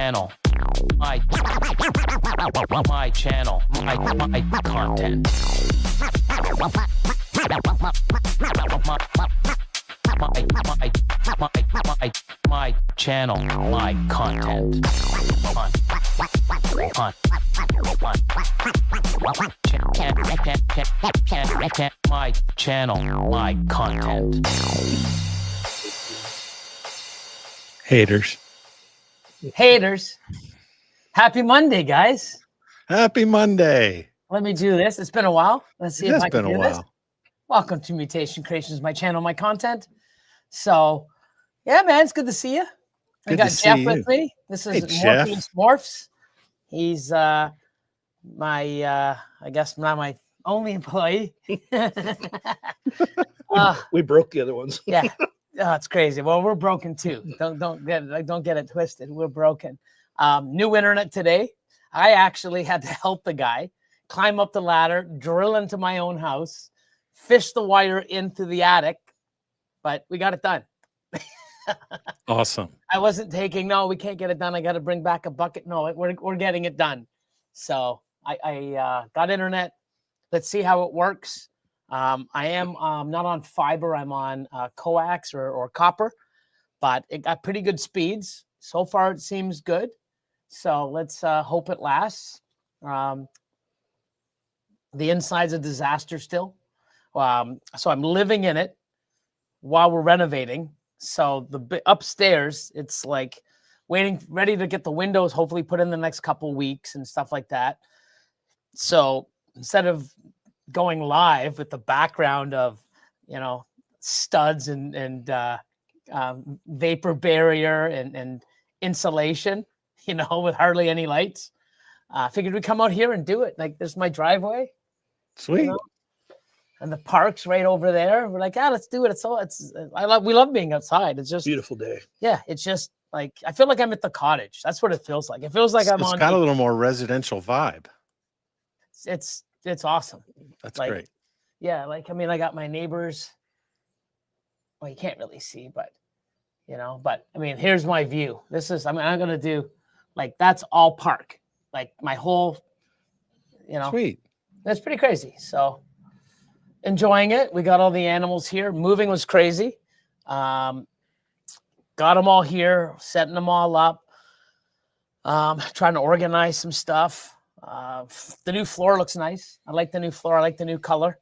channel, my channel, my content. My channel, my content. My channel, my content. Haters. Happy Monday, guys. Happy Monday. Let me do this. It's been a while. Let's see It if has I can been a do this. while. Welcome to Mutation Creations, my channel, my content. So, yeah, man, it's good to see you. I Good got to see Jeff you. with me. This Hey, is Jeff. Morpheus Morphs. He's my, I guess, not my only employee. We broke the other ones. Yeah, oh, it's crazy. Well, we're broken too. Don't get it twisted. We're broken. New internet today. I actually had to help the guy climb up the ladder, drill into my own house, fish the wire into the attic, but we got it done. Awesome. I wasn't taking, no, we can't get it done. I got to bring back a bucket. No, we're getting it done. So I got internet. Let's see how it works. I am not on fiber. I'm on coax or copper, but it got pretty good speeds. So far, it seems good. So let's hope it lasts. The inside's a disaster still. So I'm living in it while we're renovating. So the upstairs, it's like ready to get the windows hopefully put in the next couple weeks and stuff like that. So instead of going live with the background of, studs and vapor barrier and insulation, with hardly any lights, figured we'd come out here and do it. Like, there's my driveway. Sweet. And the park's right over there. We're like, yeah, let's do it. We love being outside. It's just Beautiful day. Yeah, it's just like I feel like I'm at the cottage. That's what it feels like. It feels like It's got a little more residential vibe. It's awesome. That's like, great. Yeah, I got my neighbors. Well, you can't really see, but here's my view. I'm gonna do that's all park. Like my whole, Sweet. That's pretty crazy. So enjoying it. We got all the animals here. Moving was crazy. Got them all here, setting them all up. Trying to organize some stuff. The new floor looks nice. I like the new floor. I like the new color.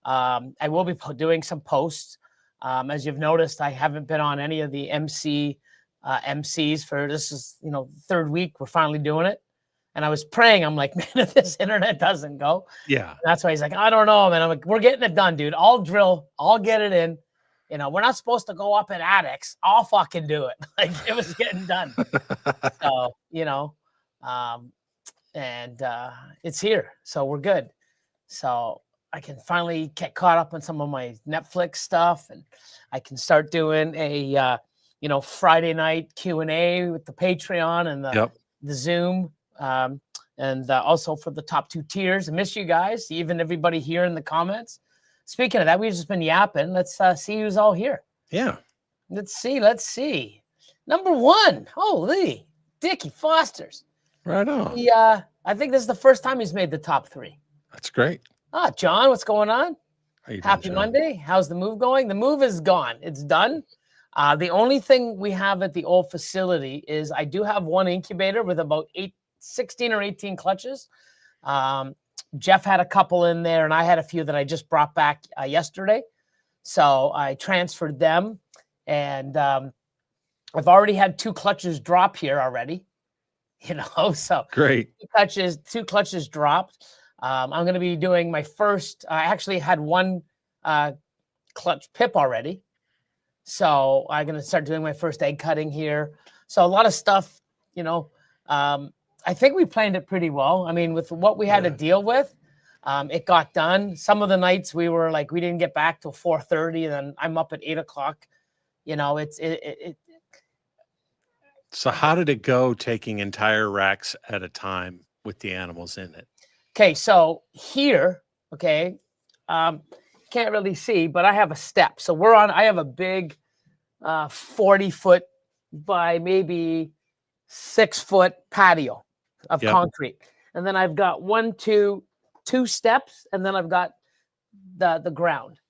I will be doing some posts. As you've noticed, I haven't been on any of the MCs for this is, third week. We're finally doing it. And I was praying. I'm like, man, if this internet doesn't go. Yeah. And that's why he's like, I don't know, man. I'm like, we're getting it done, dude. I'll drill. I'll get it in. We're not supposed to go up in attics. I'll fucking do it. Like, it was getting done. So, it's here. So we're good. So I can finally get caught up on some of my Netflix stuff, and I can start doing a, Friday night Q&A with the Patreon and the Zoom. And also for the top 2 tiers. I miss you guys, even everybody here in the comments. Speaking of that, we've just been yapping. Let's see who's all here. Yeah. Let's see. Number 1, holy, Dickie Foster's. Right on. I think this is the first time he's made the top 3. That's great. John, what's going on? How you doing, Happy John? Monday. How's the move going? The move is gone. It's done. The only thing we have at the old facility is I do have one incubator with about 16 or 18 clutches. Jeff had a couple in there, and I had a few that I just brought back yesterday. So I transferred them, and I've already had 2 clutches drop here already. So Great. 2 clutches dropped. I'm going to be doing my first. I actually had 1 clutch pip already. So I'm going to start doing my first egg cutting here. So a lot of stuff, I think we planned it pretty well. I mean, with what we had to deal with, it got done. Some of the nights we were like, we didn't get back till 4:30, and then I'm up at 8 o'clock. So how did it go taking entire racks at a time with the animals in it? Okay, so here, can't really see, but I have a step. So I have a big 40-foot by maybe 6-foot patio of Yep. concrete. And then I've got two steps, and then I've got the ground.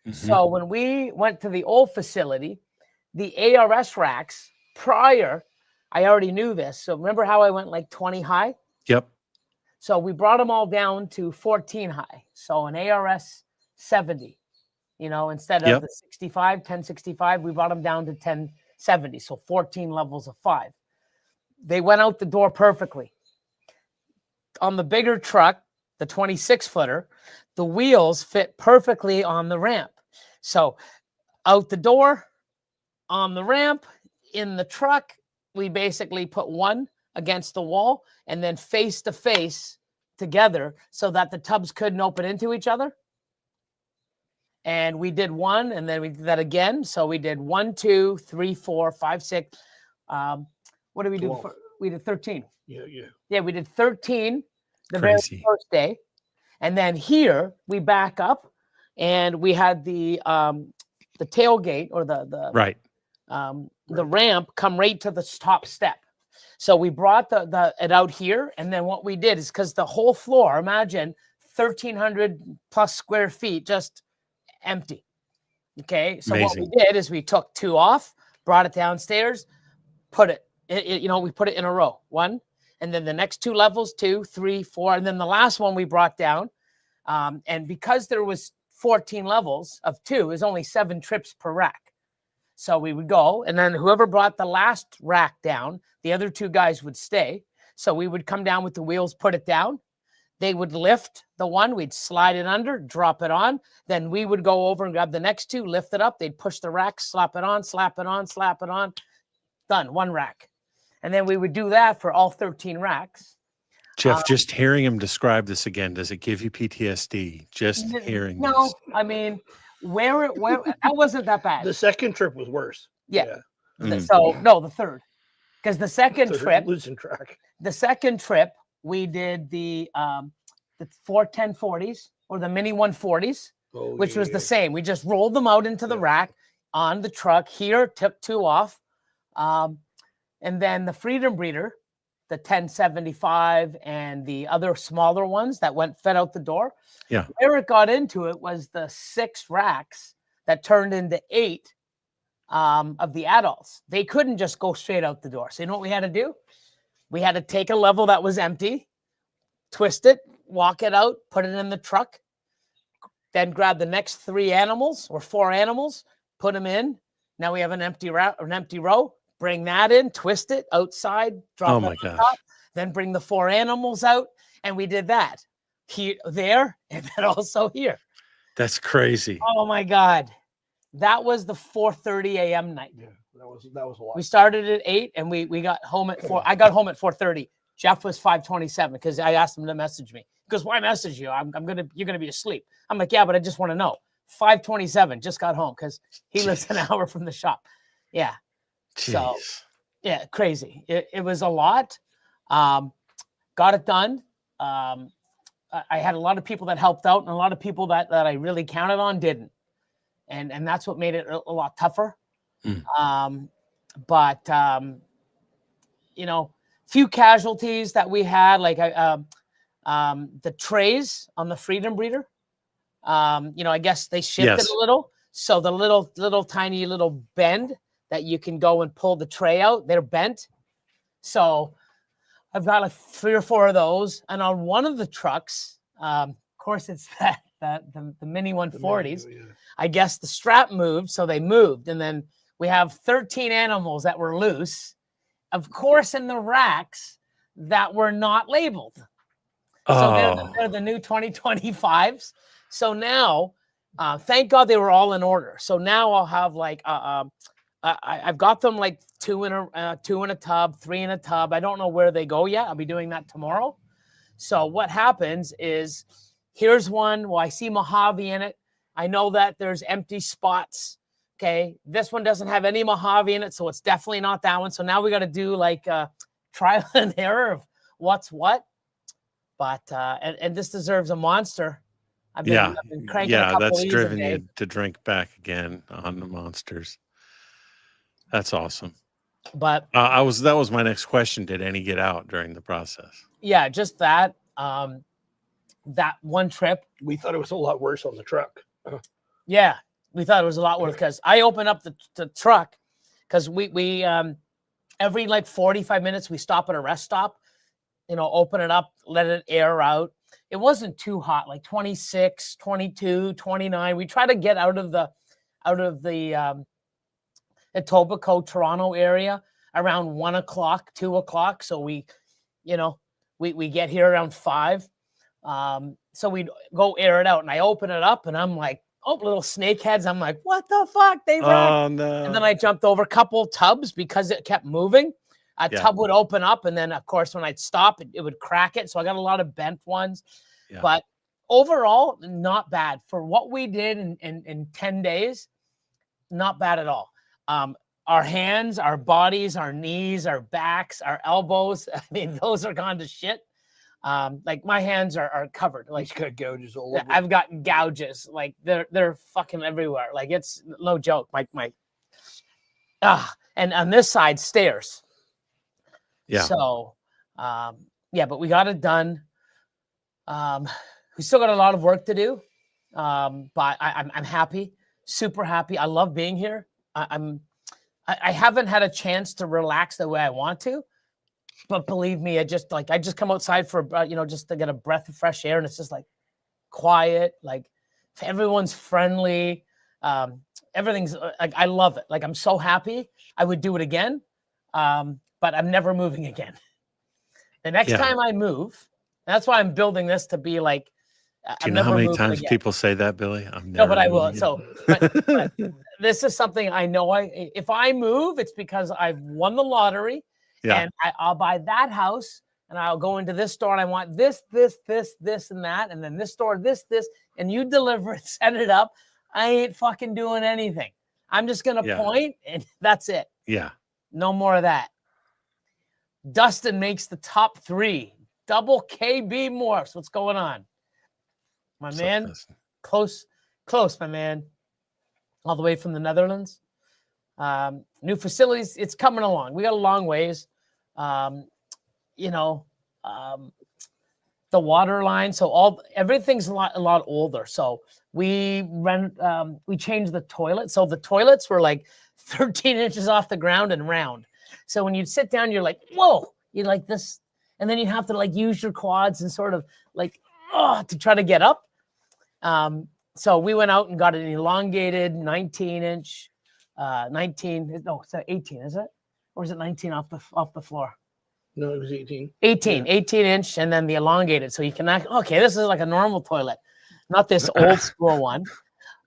Mhm. So when we went to the old facility, the ARS racks prior, I already knew this. So remember how I went like 20 high? Yep. So we brought them all down to 14 high. So an ARS 70, instead of Yep. the 65, 1065, we brought them down to 1070. So 14 levels of 5. They went out the door perfectly. On the bigger truck, the 26-footer, the wheels fit perfectly on the ramp. So out the door, on the ramp, in the truck, we basically put one against the wall and then face to face together so that the tubs couldn't open into each other. And we did one, and then we did that again. So we did 1, 2, 3, 4, 5, 6. What did we do? 12. We did 13. Yeah. We did 13 the Crazy. very first day. And then here we back up, and we had the tailgate or the Right. the ramp come right to the top step. So we brought it out here, and then what we did is, because the whole floor, imagine 1,300 plus square feet just empty. Okay, so what we Amazing. did is we took 2 off, brought it downstairs, put it we put it in a row, 1, and then the next 2 levels, 2, 3, 4, and then the last one we brought down. And because there was 14 levels of 2, is only 7 trips per rack. So we would go, and then whoever brought the last rack down, the other 2 guys would stay. So we would come down with the wheels, put it down. They would lift the one, we'd slide it under, drop it on. Then we would go over and grab the next 2, lift it up. They'd push the rack, slap it on, slap it on, slap it on. Done, 1 rack. And then we would do that for all 13 racks. Jeff, just hearing him describe this again, does it give you PTSD? Just hearing No, this. I mean, where that wasn't that bad. The second trip was worse. Yeah. Mm. So no, the third, because the second trip, losing track. the second trip we did the 41040s or the mini 140s, which was the same. We just rolled them out into the rack on the truck here, took 2 off, and then the Freedom Breeder, the 1075 and the other smaller ones that fed out the door. Yeah. Where it got into it was the 6 racks that turned into 8 of the adults. They couldn't just go straight out the door. So you know what we had to do? We had to take a level that was empty, twist it, walk it out, put it in the truck, then grab the next 3 animals or 4 animals, put them in. Now we have an empty row. Bring that in, twist it outside, drop Oh it my on gosh. top, then bring the 4 animals out, and we did that here, there, and then also here. That's crazy. Oh my God, that was the 4:30 a.m. night. Yeah, that was a lot. We started at 8, and we got home at 4. I got home at 4:30. Jeff was 5:27 because I asked him to message me. He goes, "Why message you? You're gonna be asleep." I'm like, "Yeah, but I just want to know." 5:27, just got home because he lives an hour from the shop. Yeah. So, Jeez. yeah, crazy. It was a lot. Got it done. I had a lot of people that helped out, and a lot of people that I really counted on didn't. And that's what made it a lot tougher. Mm. Few casualties that we had, like the trays on the Freedom Breeder. I guess they shifted Yes. a little. So the little tiny little bend that you can go and pull the tray out, they're bent. So I've got like 3 or 4 of those. And on one of the trucks, of course, it's the mini 140s. I guess the strap moved, so they moved. And then we have 13 animals that were loose, of course, in the racks that were not labeled. So they're the new 2025s. So now, thank God they were all in order. So now I'll have like I've got them like 2 in a tub, 3 in a tub. I don't know where they go yet. I'll be doing that tomorrow. So what happens is, here's one. Well, I see Mojave in it. I know that there's empty spots. Okay, this one doesn't have any Mojave in it, so it's definitely not that one. So now we got to do like trial and error of what's what. But and this deserves a monster. I've been cranking a couple that's of these driven a day. you to drink back again on the monsters. That's awesome. But that was my next question. Did any get out during the process? yeah, just that. That one trip. We thought it was a lot worse on the truck. Yeah, we thought it was a lot worse because I opened up the truck because we every like 45 minutes we stop at a rest stop, open it up, let it air out. It wasn't too hot, like 26, 22, 29. We try to get out of the Etobicoke, Toronto area around 1 o'clock, 2 o'clock. So we get here around 5. So we'd go air it out, and I open it up, and I'm like, oh, little snakeheads. I'm like, what the fuck? They wrecked. Oh no! And then I jumped over a couple tubs because it kept moving. A tub would open up, and then of course when I'd stop, it would crack it. So I got a lot of bent ones. Yeah. But overall, not bad for what we did in 10 days. Not bad at all. Our hands, our bodies, our knees, our backs, our elbows. I mean, those are gone to shit. Like my hands are covered. Like he's got gouges all over. I've got gouges. Like they're fucking everywhere. Like it's no joke. And on this side, stairs. Yeah. So, but we got it done. We still got a lot of work to do. But I'm happy, super happy. I love being here. I haven't had a chance to relax the way I want to. But believe me, I just come outside for, just to get a breath of fresh air. And it's just like quiet, like everyone's friendly. Everything's like, I love it. Like, I'm so happy. I would do it again. But I'm never moving again. The next time I move, that's why I'm building this to be like, do you know how many times people say that, Billy? No, but I will. Again. So but this is something I know if I move, it's because I've won the lottery. Yeah. And I'll buy that house, and I'll go into this store, and I want this, and that, and then this store, this, and you deliver it, set it up. I ain't fucking doing anything. I'm just going to point, and that's it. Yeah. No more of that. Dustin makes the top 3. Double KB morphs. What's going on? My man. Close, my man. All the way from the Netherlands. New facilities, it's coming along. We got a long ways. The water line. So everything's a lot older. So we changed the toilet. So the toilets were like 13 inches off the ground and round. So when you'd sit down, you're like, whoa, you like this. And then you have to like use your quads and sort of like, to try to get up. So we went out and got an elongated 19-inch, 18, is it? Or is it 19 off the floor? No, it was 18. 18-inch, and then the elongated. So you can this is like a normal toilet, not this old school one.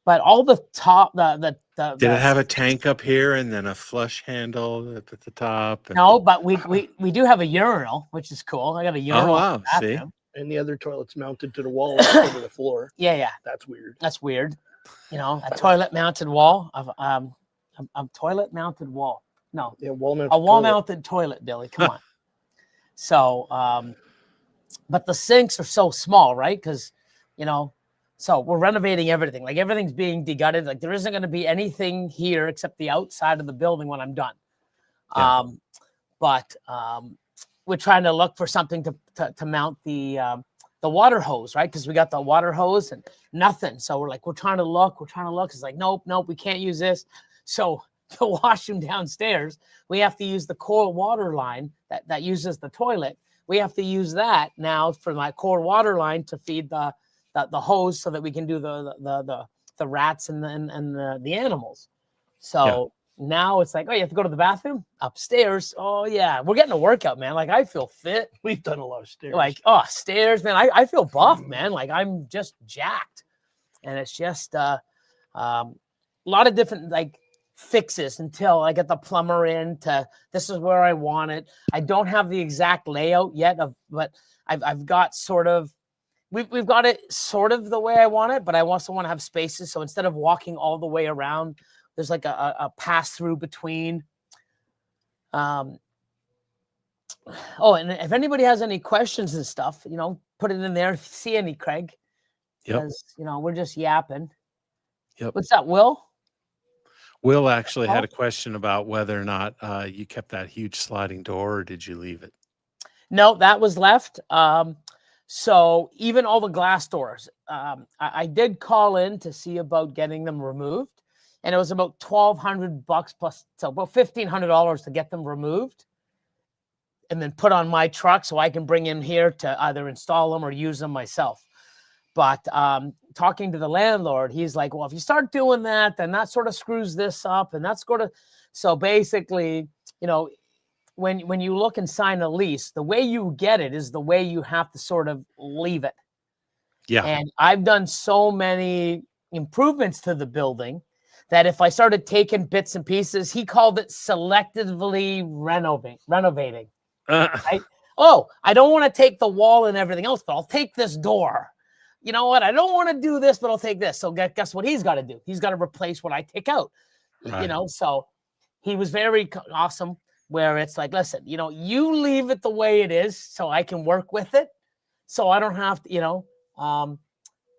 But all the top, the did it have a tank up here and then a flush handle at the top? No, but we do have a urinal, which is cool. I got a urinal. Oh wow, see. And the other toilet's mounted to the wall over the floor. Yeah. That's weird. That's weird. A toilet mounted wall of a toilet mounted wall. No. Yeah, wall-mounted a wall-mounted toilet, Billy. Come on. So, but the sinks are so small, right? Because, so we're renovating everything. Like everything's being degutted. Like there isn't going to be anything here except the outside of the building when I'm done. Yeah. But we're trying to look for something to mount the water hose, right? Because we got the water hose and nothing. So we're trying to look. It's like, nope, we can't use this. So to wash them downstairs, we have to use the core water line that uses the toilet. We have to use that now for my core water line to feed the hose so that we can do the rats and the animals. So now it's like, oh, you have to go to the bathroom upstairs. Oh yeah, we're getting a workout, man. Like I feel fit. We've done a lot of stairs. Like stairs, man. I feel buff, man. Like I'm just jacked, and it's just a lot of different like fixes until I get the plumber in to this is where I want it. I don't have the exact layout yet but I've got sort of we've got it sort of the way I want it, but I also want to have spaces. So instead of walking all the way around, there's like a pass through between. And if anybody has any questions and stuff, put it in there. If you see any, Craig, because we're just yapping. Yep. What's up, Will? Will actually had a question about whether or not you kept that huge sliding door, or did you leave it? No, that was left. So even all the glass doors, I did call in to see about getting them removed, and it was about $1,200 plus, so about $1,500 to get them removed, and then put on my truck so I can bring in here to either install them or use them myself. But talking to the landlord, he's like, well, if you start doing that, then that sort of screws this up, and that's sort of, so basically, you know, when you look and sign a lease, the way you get it is the way you have to sort of leave it. Yeah. And I've done so many improvements to the building that if I started taking bits and pieces, he called it selectively renovating. Oh, I don't want to take the wall and everything else, but I'll take this door. You know what? I don't want to do this, but I'll take this. So guess what he's got to do? He's got to replace what I take out. Right. You know, so he was very awesome, where it's like, listen, you know, you leave it the way it is so I can work with it. So I don't have to, you know,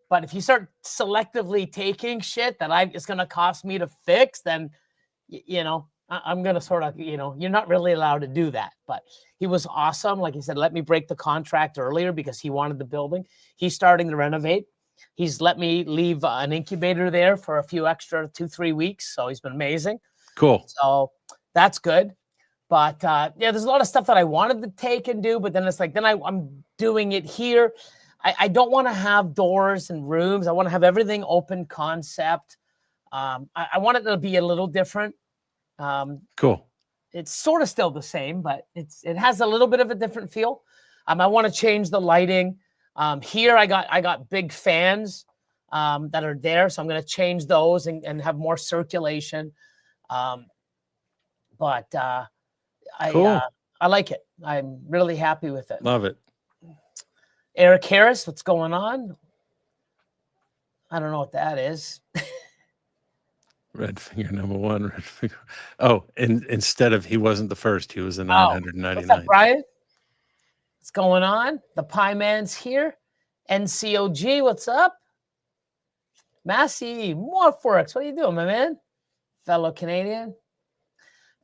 but if you start selectively taking shit that it's going to cost me to fix, then, you know, I'm going to sort of, you know, you're not really allowed to do that. But he was awesome. Like he said, let me break the contract earlier because he wanted the building. He's starting to renovate. He's let me leave an incubator there for a few extra 2-3 weeks. So he's been amazing. Cool. So that's good. But yeah, there's a lot of stuff that I wanted to take and do, but then it's like, then I'm doing it here. I don't want to have doors and rooms. I want to have everything open concept. I want it to be a little different. Cool. It's sort of still the same, but it has a little bit of a different feel. I want to change the lighting. Here I got big fans that are there, so I'm going to change those and have more circulation. But Cool. I like it. I'm really happy with it. Love it. Eric Harris, what's going on? I don't know what that is. Red finger number one. Red finger. Oh, and instead of he wasn't the first, he was the 999. What's up, Brian? What's going on? The Pie Man's here. NCOG, what's up? Massey, Morphworks, what are you doing, my man? Fellow Canadian.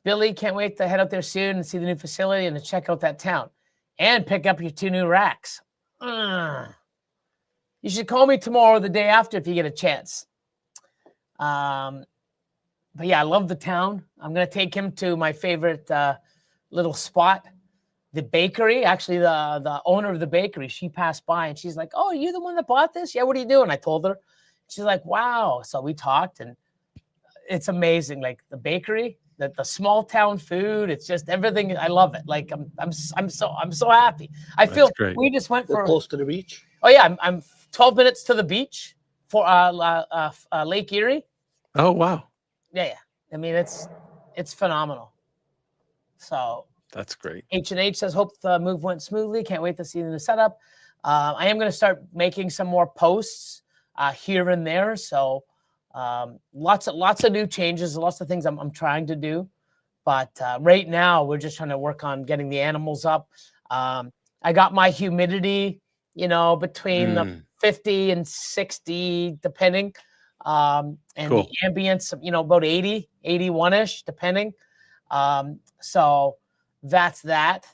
Billy, can't wait to head out there soon and see the new facility and to check out that town and pick up your 2 new racks. You should call me tomorrow or the day after if you get a chance. But yeah, I love the town. I'm going to take him to my favorite little spot, the bakery. Actually, the owner of the bakery, she passed by and she's like, oh, are you the one that bought this? Yeah, what are you doing? I told her. She's like, wow. So we talked and it's amazing. Like the bakery, the small town food, it's just everything. I love it. Like I'm so happy. I feel great. we just went for close to the beach. Oh yeah, I'm 12 minutes to the beach for Lake Erie. Oh wow. Yeah. I mean it's phenomenal. So that's great. H&H says hope the move went smoothly. Can't wait to see the new setup. I am going to start making some more posts here and there. So lots of new changes, lots of things I'm trying to do, but right now we're just trying to work on getting the animals up. I got my humidity, you know, between the 50 and 60 depending, and cool. The ambience, you know, about 80, 81ish depending. So that's that.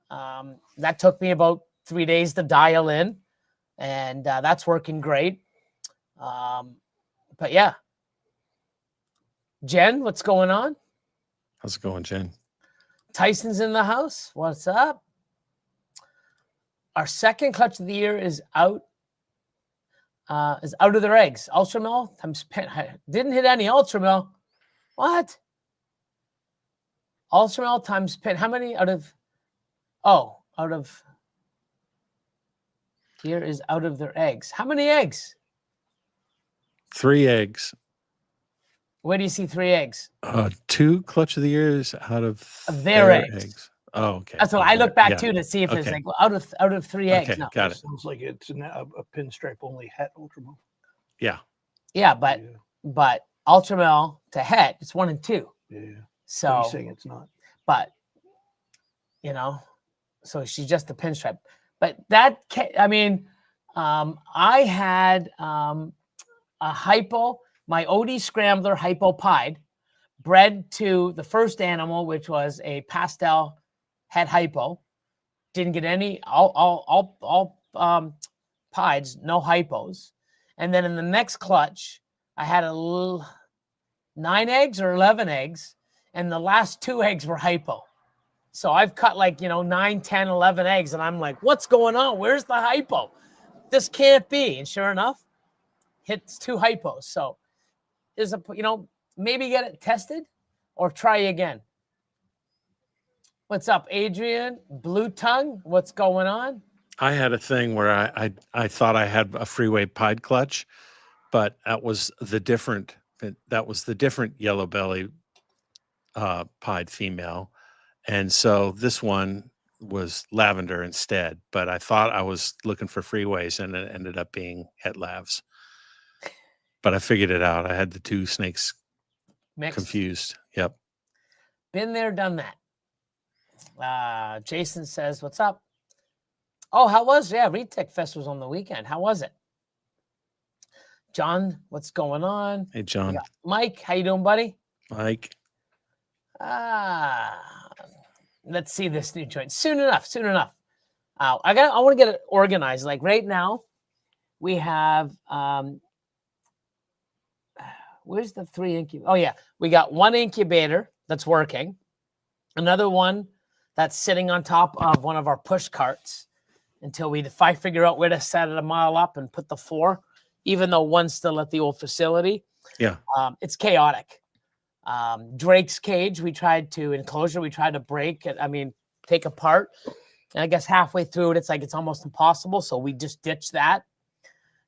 That took me about 3 days to dial in, and that's working great. But yeah. Jen, what's going on? How's it going, Jen? Tyson's in the house. What's up? Our second clutch of the year is out of their eggs. Ultra mill times pen. Didn't hit any ultra mill. What? Ultra mill times pen. How many out of? Oh, out of. Here is out of their eggs. How many eggs? 3 eggs. Where do you see 3 eggs? 2 clutch of the years out of their eggs. Oh, okay. That's what I look back too to see if it's like out of 3 eggs. Okay, No. got it. Sounds like it's a pinstripe only het ultramil. Yeah. Yeah, but ultramil to het, it's 1 and 2. Yeah. So you're saying it's not. But you know, so she's just a pinstripe. But that, I mean, I had a hypo, my OD scrambler hypo pied, bred to the first animal, which was a pastel, had hypo. Didn't get any, all pieds, no hypos. And then in the next clutch, I had a little 9 eggs or 11 eggs, and the last 2 eggs were hypo. So I've cut like, 9, 10, 11 eggs, and I'm like, what's going on? Where's the hypo? This can't be. And sure enough, hits 2 hypos. So there's maybe get it tested or try again. What's up, Adrian? Blue Tongue, what's going on? I had a thing where I thought I had a freeway pied clutch, but that was the different yellow belly pied female. And so this one was lavender instead, but I thought I was looking for freeways and it ended up being het lavs. But I figured it out. I had the 2 snakes Mixed. confused. Yep. Been there, done that. Jason says, what's up? Oh, how was Retech Fest was on the weekend. How was it? John, what's going on? Hey, John. Mike, how you doing, buddy? Mike. Let's see this new joint. Soon enough. I want to get it organized. Like right now, we have where's the 3 incubator? Oh yeah, we got 1 incubator that's working, another one that's sitting on top of one of our push carts until if I figure out where to set it a mile up and put the 4, even though one's still at the old facility. Yeah. It's chaotic. Drake's cage, enclosure, we tried to break it. Take apart. And I guess halfway through it, it's almost impossible. So we just ditched that.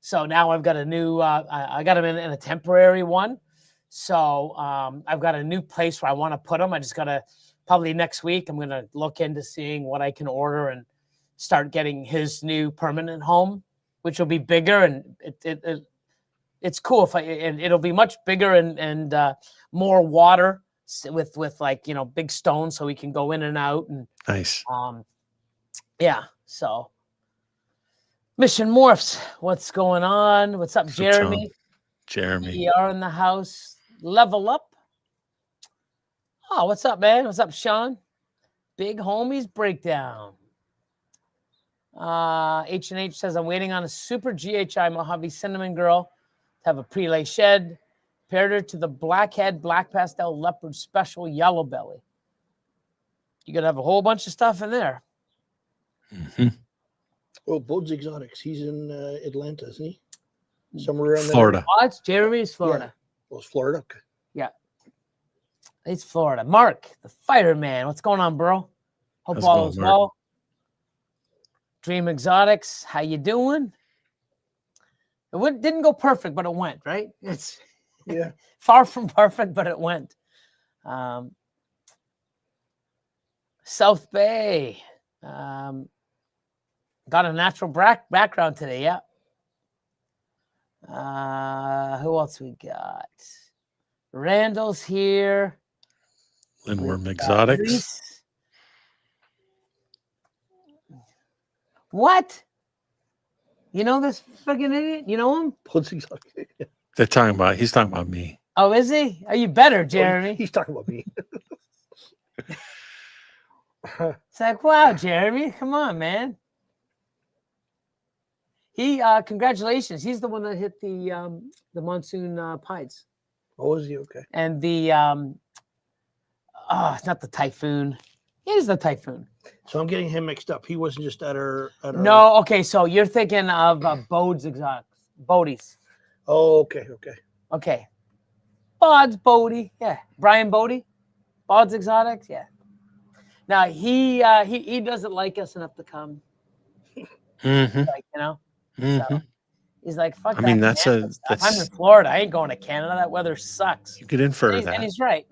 So now I've got a new, I got him in a temporary one. So I've got a new place where I want to put him. I just got to, probably next week, I'm going to look into seeing what I can order and start getting his new permanent home, which will be bigger. And it's cool and it'll be much bigger and more water with big stones so we can go in and out. And Nice. So Mission Morphs, what's going on? What's up, Jeremy? Jeremy. We are in the house. Level up. Oh, what's up, man? What's up, Sean? Big Homies Breakdown. H&H says, I'm waiting on a super GHI Mojave Cinnamon Girl to have a prelay shed. Paired her to the Blackhead Black Pastel Leopard Special Yellow Belly. You're going to have a whole bunch of stuff in there. Mm-hmm. Oh, Bodes Exotics. He's in Atlanta, isn't he? Somewhere around Florida. Oh, it's Jeremy's Florida. Yeah. Well, it's Florida. Okay. Yeah. It's Florida. Mark, the fireman. What's going on, bro? Hope How's it all going, is Mark? well. Dream Exotics, how you doing? Didn't go perfect, but it went, right? It's Yeah. far from perfect, but it went. South Bay. Got a natural background today, yeah. Who else we got? Randall's here. Lindworm Exotics. Reese. What? You know this fucking idiot? You know him? Bodes Exotics. He's talking about me. Oh, is he? Are you better, Jeremy? He's talking about me. It's like, wow, Jeremy, come on, man. He, congratulations. He's the one that hit the monsoon pies. Oh, is he? Okay. And the, it's not the typhoon. It is the typhoon. So I'm getting him mixed up. He wasn't just at our. No, okay. So you're thinking of Bodes Exotics. Bodies. Oh, okay. Okay. Okay. Bod's Bodie. Yeah. Brian Bodie. Bod's Exotics. Yeah. Now he doesn't like us enough to come. Mm-hmm. Like, Mm-hmm. So he's like, fuck I mean, that, that's man. If I'm in Florida. I ain't going to Canada. That weather sucks. you could infer And that. he's right.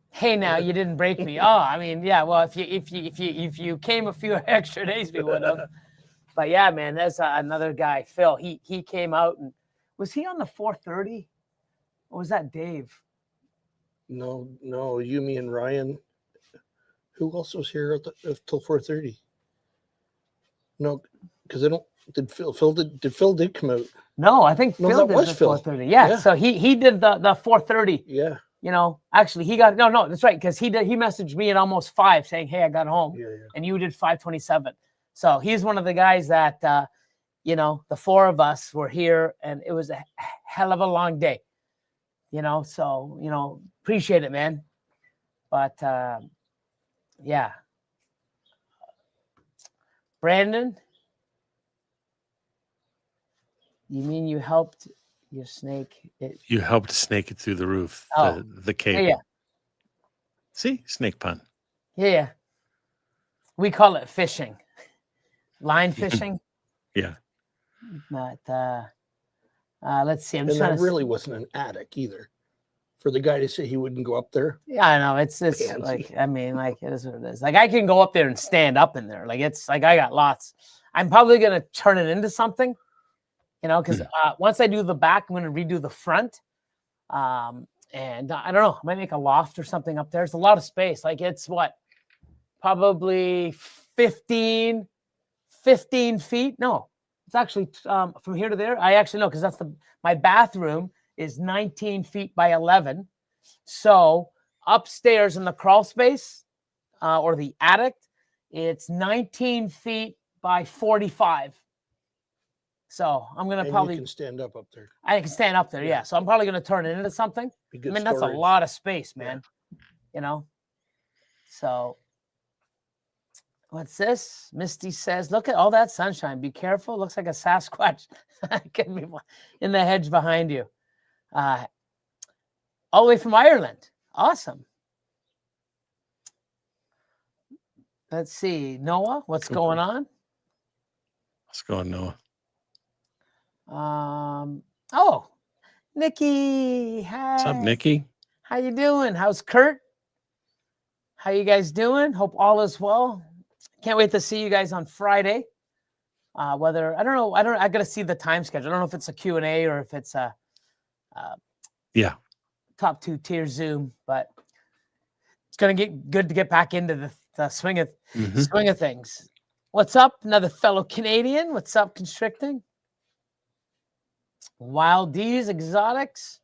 Hey, now you didn't break me. Oh, I mean, yeah. Well, if you came a few extra days, we would have. But yeah, man, there's another guy, Phil. He came out and was he on the 4:30, or was that Dave? No, you, me, and Ryan. Who else was here till 4:30? No, because they don't. Did Phil did come out? No, I think No, Phil that did was the Phil. 4:30. Yeah, Yeah. so he did the 4:30. Yeah. You know, actually he got no, that's right, because he messaged me at almost 5 saying, "Hey, I got home," Yeah. and you did 5:27. So he's one of the guys that you know, the four of us were here, and it was a hell of a long day. You know, so you know, appreciate it, man. But yeah, Brandon, you mean you helped your snake? You helped snake it through the roof, Oh, the cable. yeah. See, snake pun. Yeah. We call it fishing, line fishing. Yeah. But let's see. I'm And just trying that to. really wasn't an attic either. For the guy to say he wouldn't go up there. Yeah, I know. It's Fancy. like, I mean, like it is what it is. Like I can go up there and stand up in there. Like it's like I got lots. I'm probably gonna turn it into something, you know, because once I do the back, I'm gonna redo the front. And I don't know, I might make a loft or something up there. There's a lot of space. Like it's what, probably 15 feet. No, it's actually from here to there. I actually know, because that's my bathroom is 19 feet by 11. So upstairs in the crawl space or the attic, it's 19 feet by 45. So I'm gonna And probably you can stand up there. I can stand up there, yeah. So I'm probably gonna turn it into something. Be I good mean, that's a storage. lot of space, man. You know. So what's this? Misty says, "Look at all that sunshine. Be careful. Looks like a Sasquatch could be in the hedge behind you." All the way from Ireland. Awesome. Let's see, Noah, what's going on? What's going, Noah? Oh, Nikki. Hi. What's up, Nikki? How you doing? How's Kurt? How you guys doing? Hope all is well. Can't wait to see you guys on Friday. Whether I don't know, I gotta see the time schedule. I don't know if it's a Q&A or if it's a Yeah. top 2 tier Zoom, but it's gonna get good to get back into the swing of things. What's up, another fellow Canadian? What's up, Constricting? Wild D's Exotics,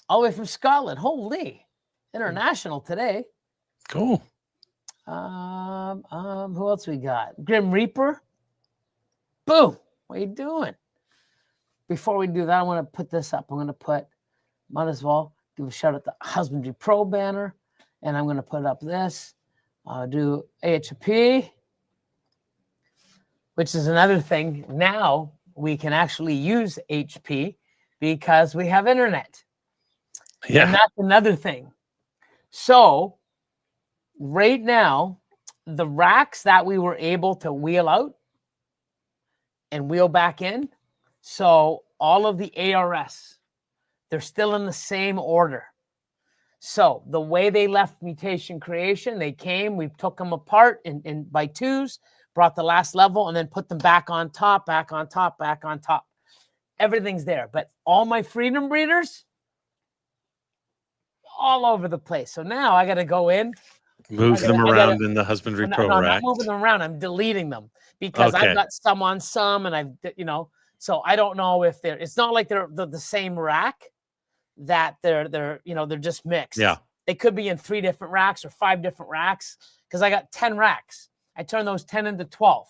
all the way from Scotland. Holy, international today. Cool. Who else we got? Grim Reaper. Boom. What are you doing? Before we do that, I want to put this up. I'm going to might as well give a shout out to HUSBANDRY.PRO banner. And I'm going to put up this. Do AHP, which is another thing. Now we can actually use HP because we have internet. Yeah. And that's another thing. So right now, the racks that we were able to wheel out and wheel back in, so all of the ARS, they're still in the same order. So the way they left Mutation Creation, they came, we took them apart in by twos, brought the last level, and then put them back on top, back on top, back on top. Everything's there. But all my Freedom Breeders, all over the place. So now I got to go in. Move them around in the HUSBANDRY.PRO I'm racks. not moving them around. I'm deleting them because I've got some on some, and I've, you know, so I don't know if it's not like they're the same rack, that they're you know, they're just mixed. Yeah. They could be in 3 different racks or 5 different racks, because I got 10 racks. I turned those 10 into 12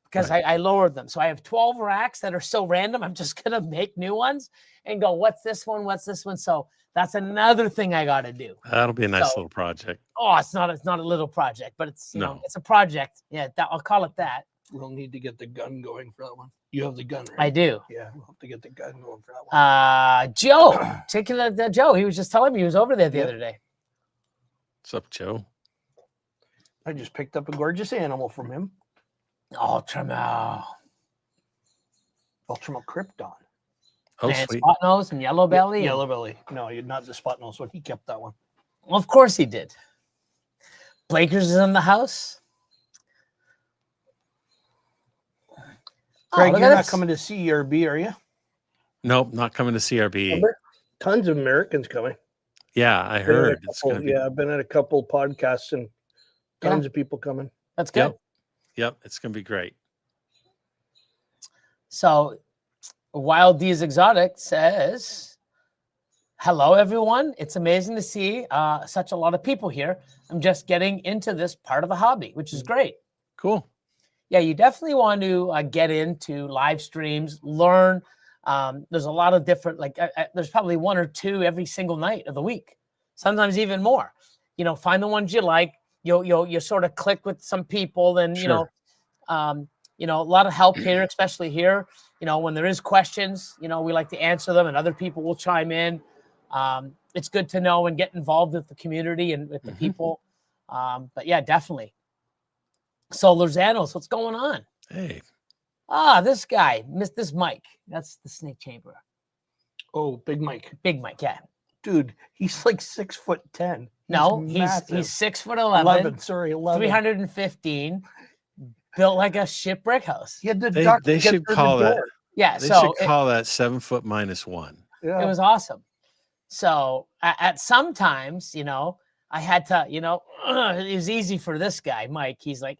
because I lowered them. So I have 12 racks that are so random. I'm just going to make new ones and go, what's this one? What's this one? So that's another thing I got to do. That'll be a nice little project. Oh, it's not a little project, but it's, you know, it's a project. Yeah, I'll call it that. We'll need to get the gun going for that one. You have the gun, right? I do. Yeah, we'll have to get the gun going for that one. Joe, taking Joe. He was just telling me he was over there the other day. What's up, Joe? I just picked up a gorgeous animal from him. Ultramel Krypton. Oh, and sweet. spot nose and yellow belly. Yellow belly. No, you're not the spot nose one. He kept that one. Well, of course he did. Blakers is in the house. Greg, look you're at not this. coming to CRB, are you? Nope, not coming to CRB. Remember? Tons of Americans coming. Yeah, I heard. It's gonna be... Yeah, I've been at a couple podcasts and tons of people coming. That's good. Yep. Yep, it's gonna be great. So Wild D's Exotic says, hello, everyone. It's amazing to see such a lot of people here. I'm just getting into this part of the hobby, which is great. Cool. Yeah, you definitely want to get into live streams, learn. There's a lot of different, there's probably one or two every single night of the week, sometimes even more. You know, find the ones you like. You sort of click with some people, and Sure. a lot of help here, especially here. You know, when there is questions, we like to answer them, and other people will chime in. It's good to know and get involved with the community and with the people. But yeah, definitely. So Lorzanos, what's going on? Hey, This guy, this Mike. That's the snake chamber. Oh, Big Mike. Big Mike, yeah. Dude, he's like 6'10". No, massive. he's 6'11", 11. Sorry, 11. 315, built like a shipwreck house. He had the they, duck they to get should through call the that. door. Yeah, They so should call that 7 foot minus 1. Yeah. it was awesome. So at sometimes, I had to, it was easy for this guy, Mike. He's like,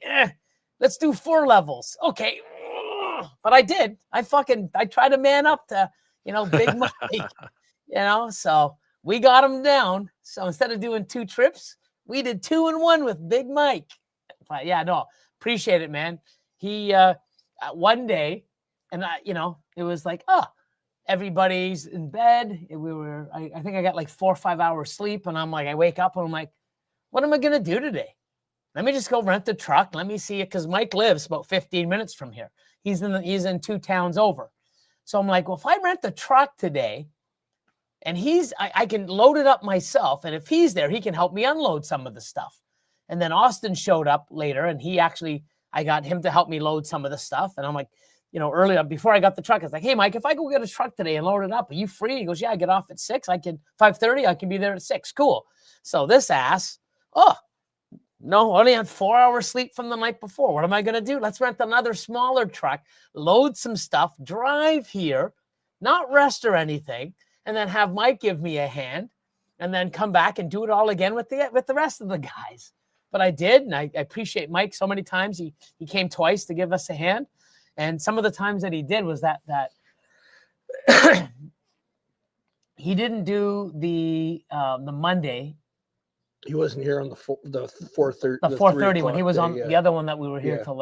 let's do 4 levels. Okay. But I did. I tried to man up to, Big Mike, so we got him down. So instead of doing 2 trips, we did 2 in 1 with Big Mike. But yeah, no, appreciate it, man. He, one day, and it was like, everybody's in bed. I think I got like 4 or 5 hours sleep. And I'm like, I wake up and I'm like, what am I going to do today? Let me just go rent the truck. Let me see it. Cause Mike lives about 15 minutes from here. He's in 2 towns over. So I'm like, well, if I rent the truck today and I can load it up myself. And if he's there, he can help me unload some of the stuff. And then Austin showed up later and I got him to help me load some of the stuff. And I'm like, earlier before I got the truck, I was like, hey, Mike, if I go get a truck today and load it up, are you free? He goes, yeah, I get off at 6. 5:30. I can be there at 6. Cool. So this ass, no, only had 4 hours sleep from the night before. What am I going to do? Let's rent another smaller truck, load some stuff, drive here, not rest or anything, and then have Mike give me a hand and then come back and do it all again with the rest of the guys. But I did, and I appreciate Mike so many times. He came twice to give us a hand. And some of the times that he did was that he didn't do the Monday. He wasn't here on the 4:30. The 4:30 when he was on the other one that we were here till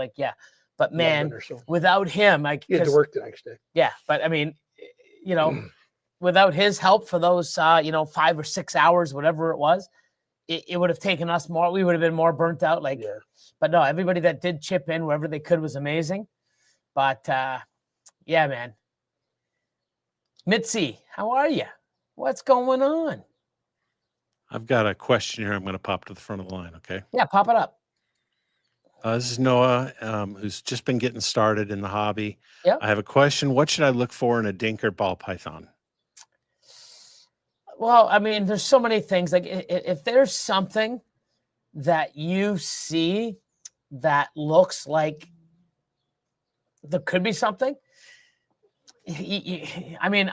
But man, so. Without him, he had to work the next day. Yeah, but I mean, without his help for those 5 or 6 hours, whatever it was, it would have taken us more. We would have been more burnt out. But no, everybody that did chip in wherever they could was amazing. But yeah, man. Mitzi, how are you? What's going on? I've got a question here. I'm going to pop to the front of the line. Okay. Yeah, pop it up. This is Noah, who's just been getting started in the hobby. Yep. I have a question. What should I look for in a dinker ball python? Well, I mean, there's so many things. Like if there's something that you see that looks like there could be something. I mean,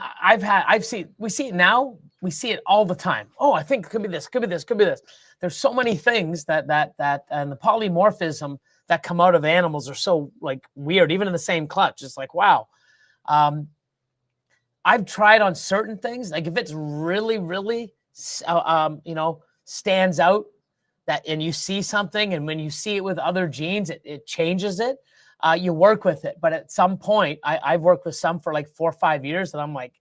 we see it now. We see it all the time. Oh, I think it could be this, could be this, could be this. There's so many things that and the polymorphism that come out of animals are so weird, even in the same clutch. It's like, wow. I've tried on certain things. Like if it's really, really, stands out and you see something, and when you see it with other genes, it changes it. You work with it. But at some point, I've worked with some for 4 or 5 years, and I'm like,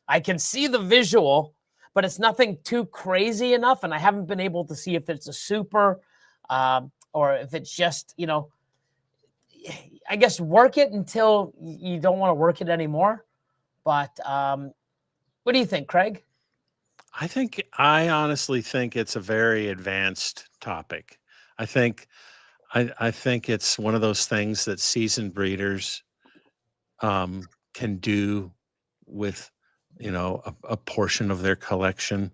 I can see the visual, but it's nothing too crazy enough. And I haven't been able to see if it's a super or if it's just, I guess work it until you don't want to work it anymore. But what do you think, Craig? I honestly think it's a very advanced topic. I think it's one of those things that seasoned breeders can do with, a portion of their collection.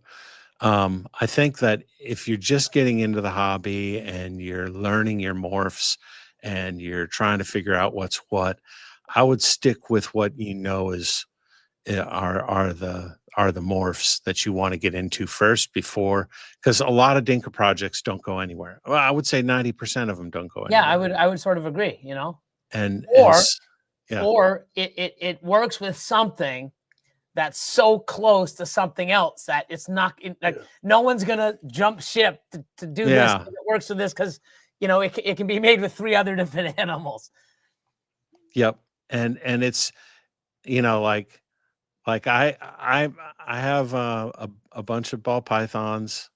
I think that if you're just getting into the hobby and you're learning your morphs and you're trying to figure out what's what, I would stick with what is are the morphs that you want to get into first before, because a lot of dinker projects don't go anywhere. Well, I would say 90% of them don't go Yeah, anywhere. I would sort of agree, And Or yeah, or it works with something that's so close to something else that it's not like Yeah. no one's gonna jump ship to do this. Yeah. 'Cause it works with this because it can be made with 3 other different animals. Yep. And it's, like I have a bunch of ball pythons.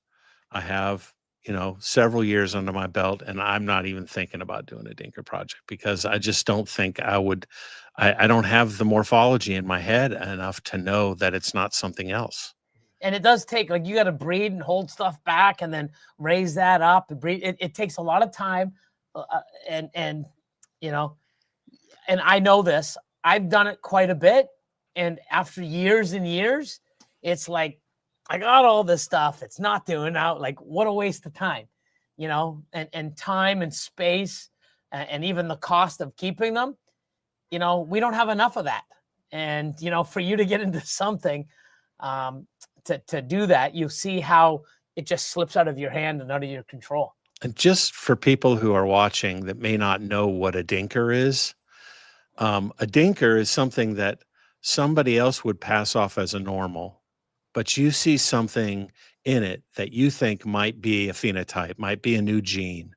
I have, several years under my belt, and I'm not even thinking about doing a dinker project because I just don't think I would. I don't have the morphology in my head enough to know that it's not something else. And it does take, like, you got to breed and hold stuff back and then raise that up and breed. It takes a lot of time, and you know, and I know this. I've done it quite a bit, and after years and years, it's like I got all this stuff. It's not doing out. Like, what a waste of time, and time and space, and even the cost of keeping them. We don't have enough of that. And for you to get into something, to do that, you see how it just slips out of your hand and out of your control. And just for people who are watching that may not know what a dinker is, a dinker is something that somebody else would pass off as a normal, but you see something in it that you think might be a phenotype, might be a new gene,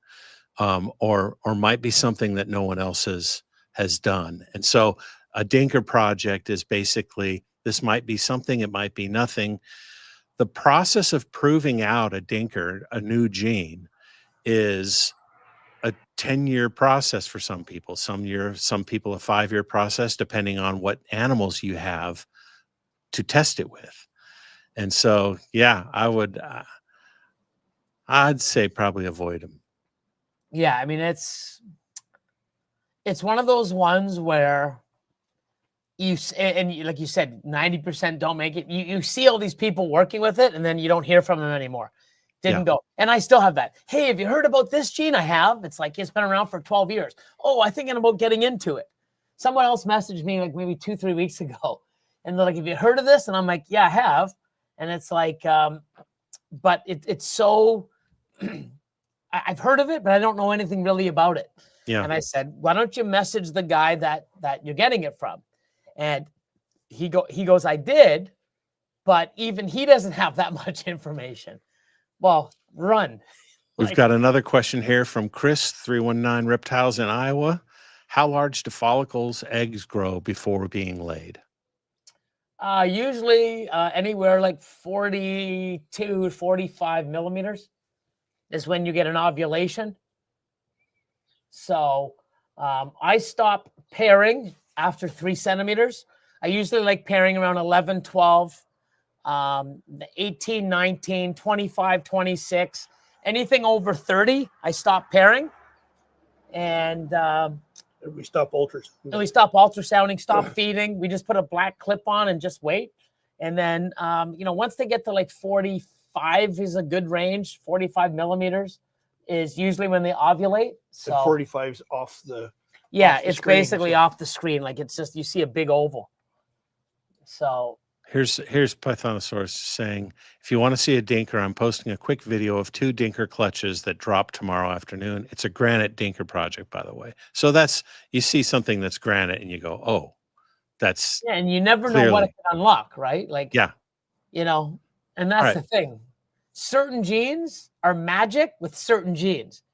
or might be something that no one else has done. And so a dinker project is basically, this might be something, it might be nothing. The process of proving out a dinker, a new gene, is a 10-year process for some people. Some people a 5-year process, depending on what animals you have to test it with. And so, yeah, I'd say probably avoid them. Yeah, I mean, it's one of those ones where like you said, 90% don't make it. You see all these people working with it, and then you don't hear from them anymore. Didn't go. And I still have that. Hey, have you heard about this gene I have? It's like, it's been around for 12 years. Oh, I think I'm about getting into it. Someone else messaged me like maybe 2-3 weeks ago, and they're like, have you heard of this? And I'm like, yeah, I have. And it's like, but it's so, I've heard of it, but I don't know anything really about it. Yeah. And I said, why don't you message the guy that you're getting it from? And he goes, I did, but even he doesn't have that much information. Well, run. We've got another question here from Chris, 319 Reptiles in Iowa. How large do follicles, eggs grow before being laid? Usually anywhere like 42 to 45 millimeters is when you get an ovulation. So I stop pairing after 3 centimeters. I usually like pairing around 11, 12, 18, 19, 25, 26. Anything over 30, I stop pairing. And we stop ultrasound. and we stop ultrasounding, stop feeding. We just put a black clip on and just wait. And then, once they get to like 45 is a good range. 45 millimeters is usually when they ovulate. So 45's off the. Yeah, off the it's screen, basically so- off the screen. Like, it's just, you see a big oval. So Here's Pythonosaurus saying, if you want to see a dinker, I'm posting a quick video of 2 dinker clutches that drop tomorrow afternoon. It's a granite dinker project, by the way. So you see something that's granite and you go, oh, that's yeah, and you never know what it can unlock, right? Like, yeah. And that's the thing. Certain genes are magic with certain genes,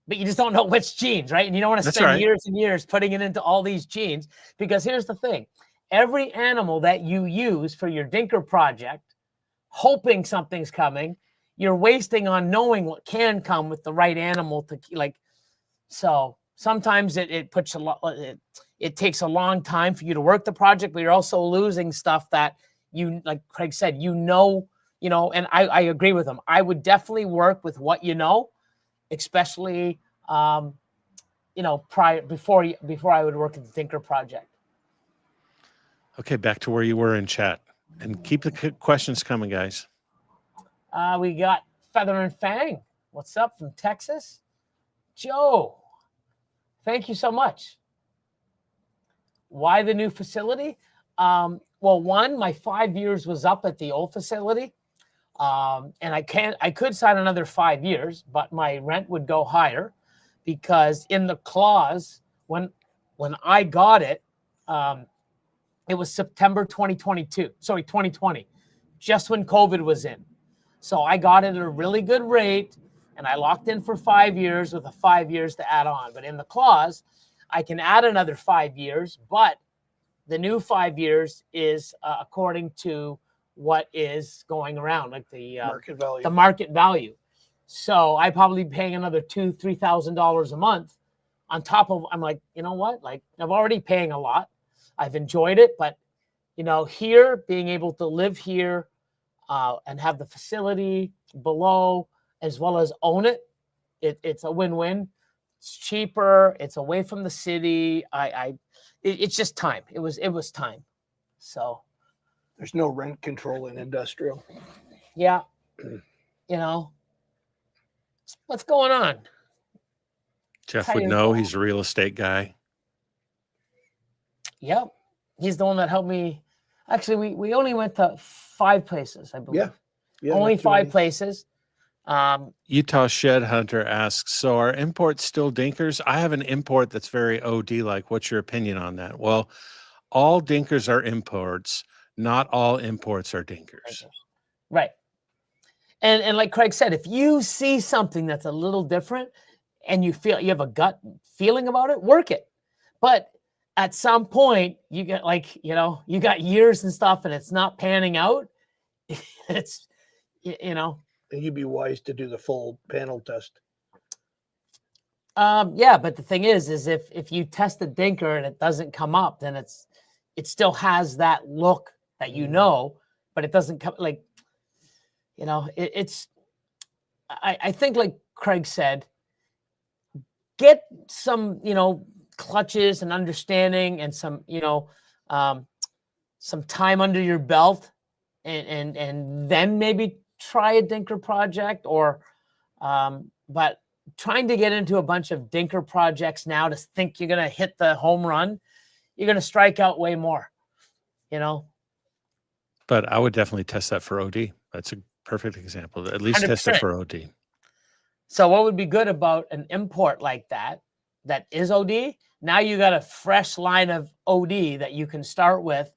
but you just don't know which genes, right? And you don't want to spend years and years putting it into all these genes, because here's the thing. Every animal that you use for your dinker project, hoping something's coming, you're wasting on knowing what can come with the right animal to so sometimes it puts a lot, it takes a long time for you to work the project, but you're also losing stuff that like Craig said, and I agree with him. I would definitely work with what especially, before I would work at the dinker project. Okay, back to where you were in chat. And keep the questions coming, guys. We got Feather and Fang. What's up from Texas? Joe, thank you so much. Why the new facility? Well, one, my 5 years was up at the old facility. And I could sign another 5 years, but my rent would go higher because in the clause, when I got it, it was September 2022. Sorry, 2020, just when COVID was in. So I got it at a really good rate, and I locked in for 5 years with a 5 years to add on. But in the clause, I can add another 5 years, but the new 5 years is according to what is going around, like the Market value. the market value. So I probably be paying another $2,000-3,000 a month on top of. I'm like, you know what? Like I'm already paying a lot. I've enjoyed it, but you know, here being able to live here and have the facility below as well as own it, it's a win-win. It's cheaper. It's away from the city. It's just time. It was time. So There's no rent control in industrial. yeah, you know, what's going on? Jeff How would you know. doing? He's a real estate guy. Yep, he's the one that helped me. Actually, we only went to 5 places, I believe. Yeah. Only not too 5 many. places. Utah Shed Hunter asks, so are imports still dinkers? I have an import that's very OD-like. What's your opinion on that? Well, all dinkers are imports. Not all imports are dinkers. Right. And like Craig said, if you see something that's a little different and you feel you have a gut feeling about it, work it. But at some point, you get like, you know, you got years and stuff and it's not panning out. It's, you know. And you'd be wise to do the full panel test. Yeah, but the thing is if you test the dinker and it doesn't come up, then it still has that look that you know, but it doesn't come like, you know, I think like Craig said, get some, you know, clutches and understanding and some, you know, some time under your belt and then maybe try a dinker project or, but trying to get into a bunch of dinker projects now to think you're going to hit the home run, you're going to strike out way more, you know? But I would definitely test that for OD. That's a perfect example. At least test it 100%. for OD. So what would be good about an import like that is OD? Now you got a fresh line of OD that you can start with.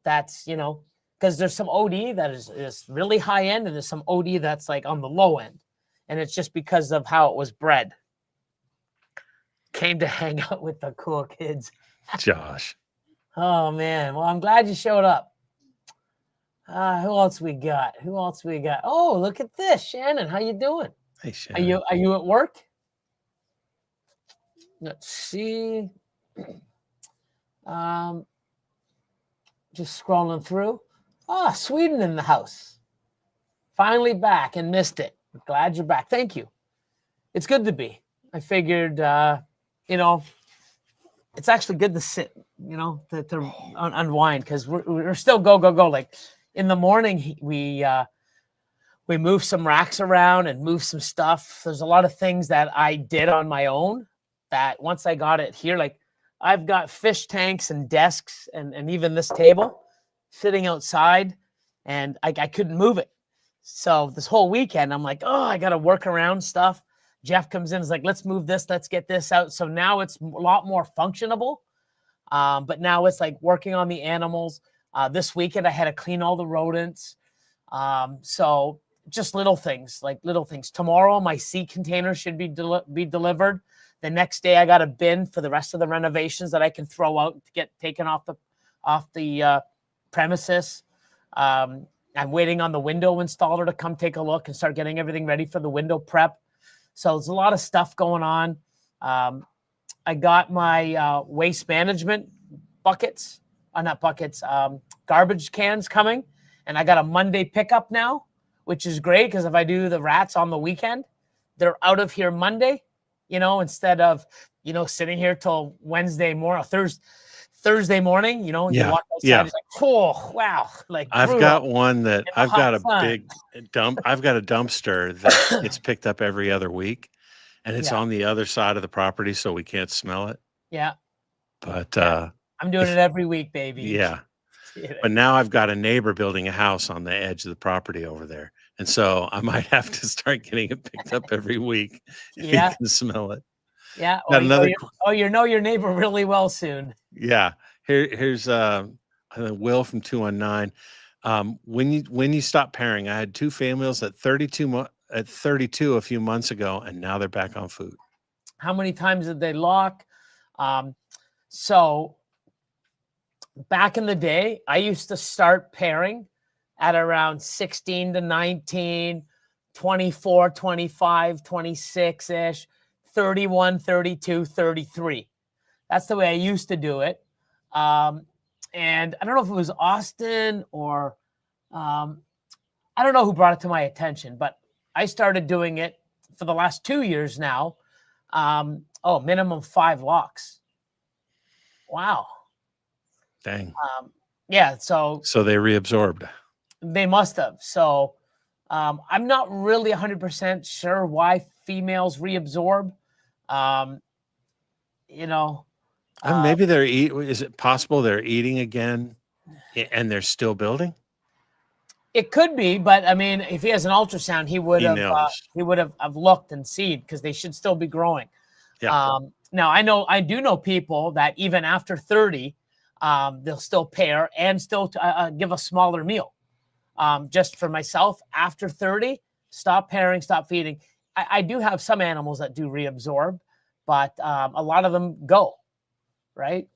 That's, you know, because there's some OD that is really high end and there's some OD that's like on the low end. And it's just because of how it was bred. Came to hang out with the cool kids. Josh. Oh, man. Well, I'm glad you showed up. Who else we got? Oh, look at this. Shannon, how you doing? Hey, Shannon. Are you at work? Let's see. Just scrolling through. Ah, Sweden in the house. Finally back and missed it. Glad you're back. Thank you. It's good to be. I figured, you know, it's actually good to sit, you know, to unwind because we're still go. Like in the morning, we moved some racks around and moved some stuff. There's a lot of things that I did on my own that once I got it here, like I've got fish tanks and desks and even this table sitting outside and I couldn't move it. So this whole weekend, I'm like, oh, I got to work around stuff. Jeff comes in, is like, let's move this, let's get this out. So now it's a lot more functionable. But now it's like working on the animals. This weekend, I had to clean all the rodents. So just little things. Tomorrow, my sea container should be delivered. The next day, I got a bin for the rest of the renovations that I can throw out to get taken off the premises. I'm waiting on the window installer to come take a look and start getting everything ready for the window prep. So there's a lot of stuff going on. I got my waste management buckets, garbage cans coming. And I got a Monday pickup now, which is great because if I do the rats on the weekend, they're out of here Monday, you know, instead of, you know, sitting here till Wednesday morning, Thursday morning, you know, you walk outside, it's like, oh, wow. Like I've got one that I've got a sun. big dump. I've got a dumpster that gets picked up every other week and it's on the other side of the property. So we can't smell it. Yeah. But I'm doing it every week, baby. Yeah. But now I've got a neighbor building a house on the edge of the property over there. And so I might have to start getting it picked up every week if he Yeah. can smell it. Yeah. Got another, You know your neighbor really well soon. yeah. Here's I think Will from 219. When you stop pairing, I had 2 females at 32 a few months ago, and now they're back on food. How many times did they lock? So back in the day, I used to start pairing at around 16 to 19, 24, 25, 26-ish, 31, 32, 33. That's the way I used to do it. And I don't know if it was Austin or I don't know who brought it to my attention, but I started doing it for the last 2 years now. Minimum 5 locks. Wow. Dang. Yeah. So they reabsorbed. they must have. So I'm not really 100% sure why females reabsorb. And maybe they're is it possible they're eating again and they're still building? It could be, but I mean, if he has an ultrasound, he would have looked and seen, because they should still be growing. Yeah. Now I do know people that even after 30, they'll still pair and still give a smaller meal. Just for myself, after 30, stop pairing, stop feeding. I do have some animals that do reabsorb, but a lot of them go, right?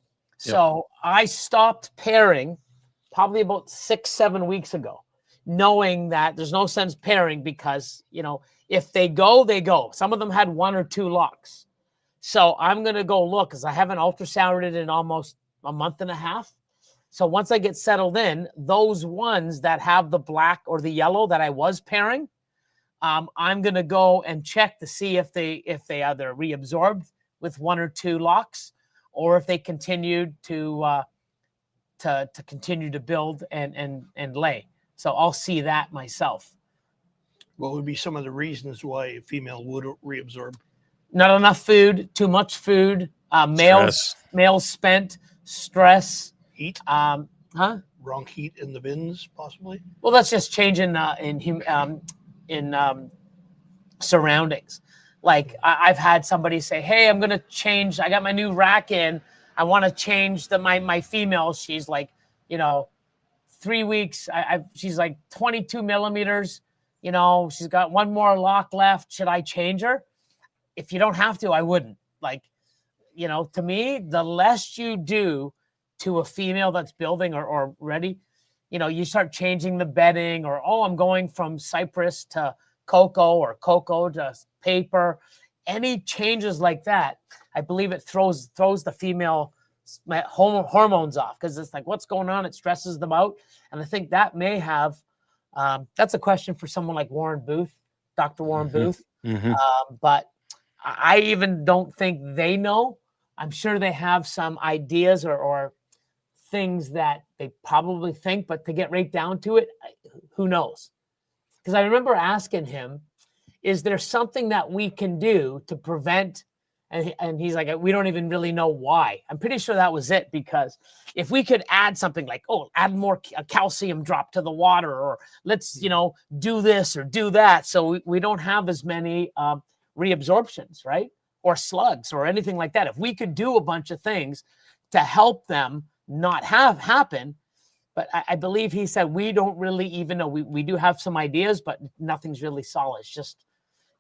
Yep. So I stopped pairing probably about 6-7 weeks ago, knowing that there's no sense pairing because, if they go, they go. Some of them had 1 or 2 locks. So I'm going to go look, because I haven't ultrasounded in almost a month and a half. So once I get settled in, those ones that have the black or the yellow that I was pairing, I'm going to go and check to see if they either reabsorbed with 1 or 2 locks, or if they continued to continue to build and lay. So I'll see that myself. What would be some of the reasons why a female would reabsorb? Not enough food, too much food, males spent, stress, heat, wrong heat in the bins, possibly. Well, that's just changing in surroundings. Like I've had somebody say, "Hey, I'm gonna change. I got my new rack in. I want to change my female. She's like, 3 weeks. She's like 22 millimeters. She's got 1 more lock left. Should I change her? If you don't have to, I wouldn't. Like, to me, the less you do to a female that's building or ready, you start changing the bedding, or, I'm going from cypress to cocoa or cocoa to paper. Any changes like that, I believe it throws the female hormones off, because it's like, what's going on? It stresses them out. And I think that may have, that's a question for someone like Warren Booth, Dr. Warren Booth. Mm-hmm. But I even don't think they know. I'm sure they have some ideas or things that they probably think, but to get right down to it, who knows? Because I remember asking him, is there something that we can do to prevent? And he's like, we don't even really know why. I'm pretty sure that was it, because if we could add something like, add more calcium drop to the water, or let's, do this or do that, so we don't have as many reabsorptions, right? Or slugs or anything like that. If we could do a bunch of things to help them not have happen. But I believe he said, we don't really even know. We do have some ideas, but nothing's really solid. It's just,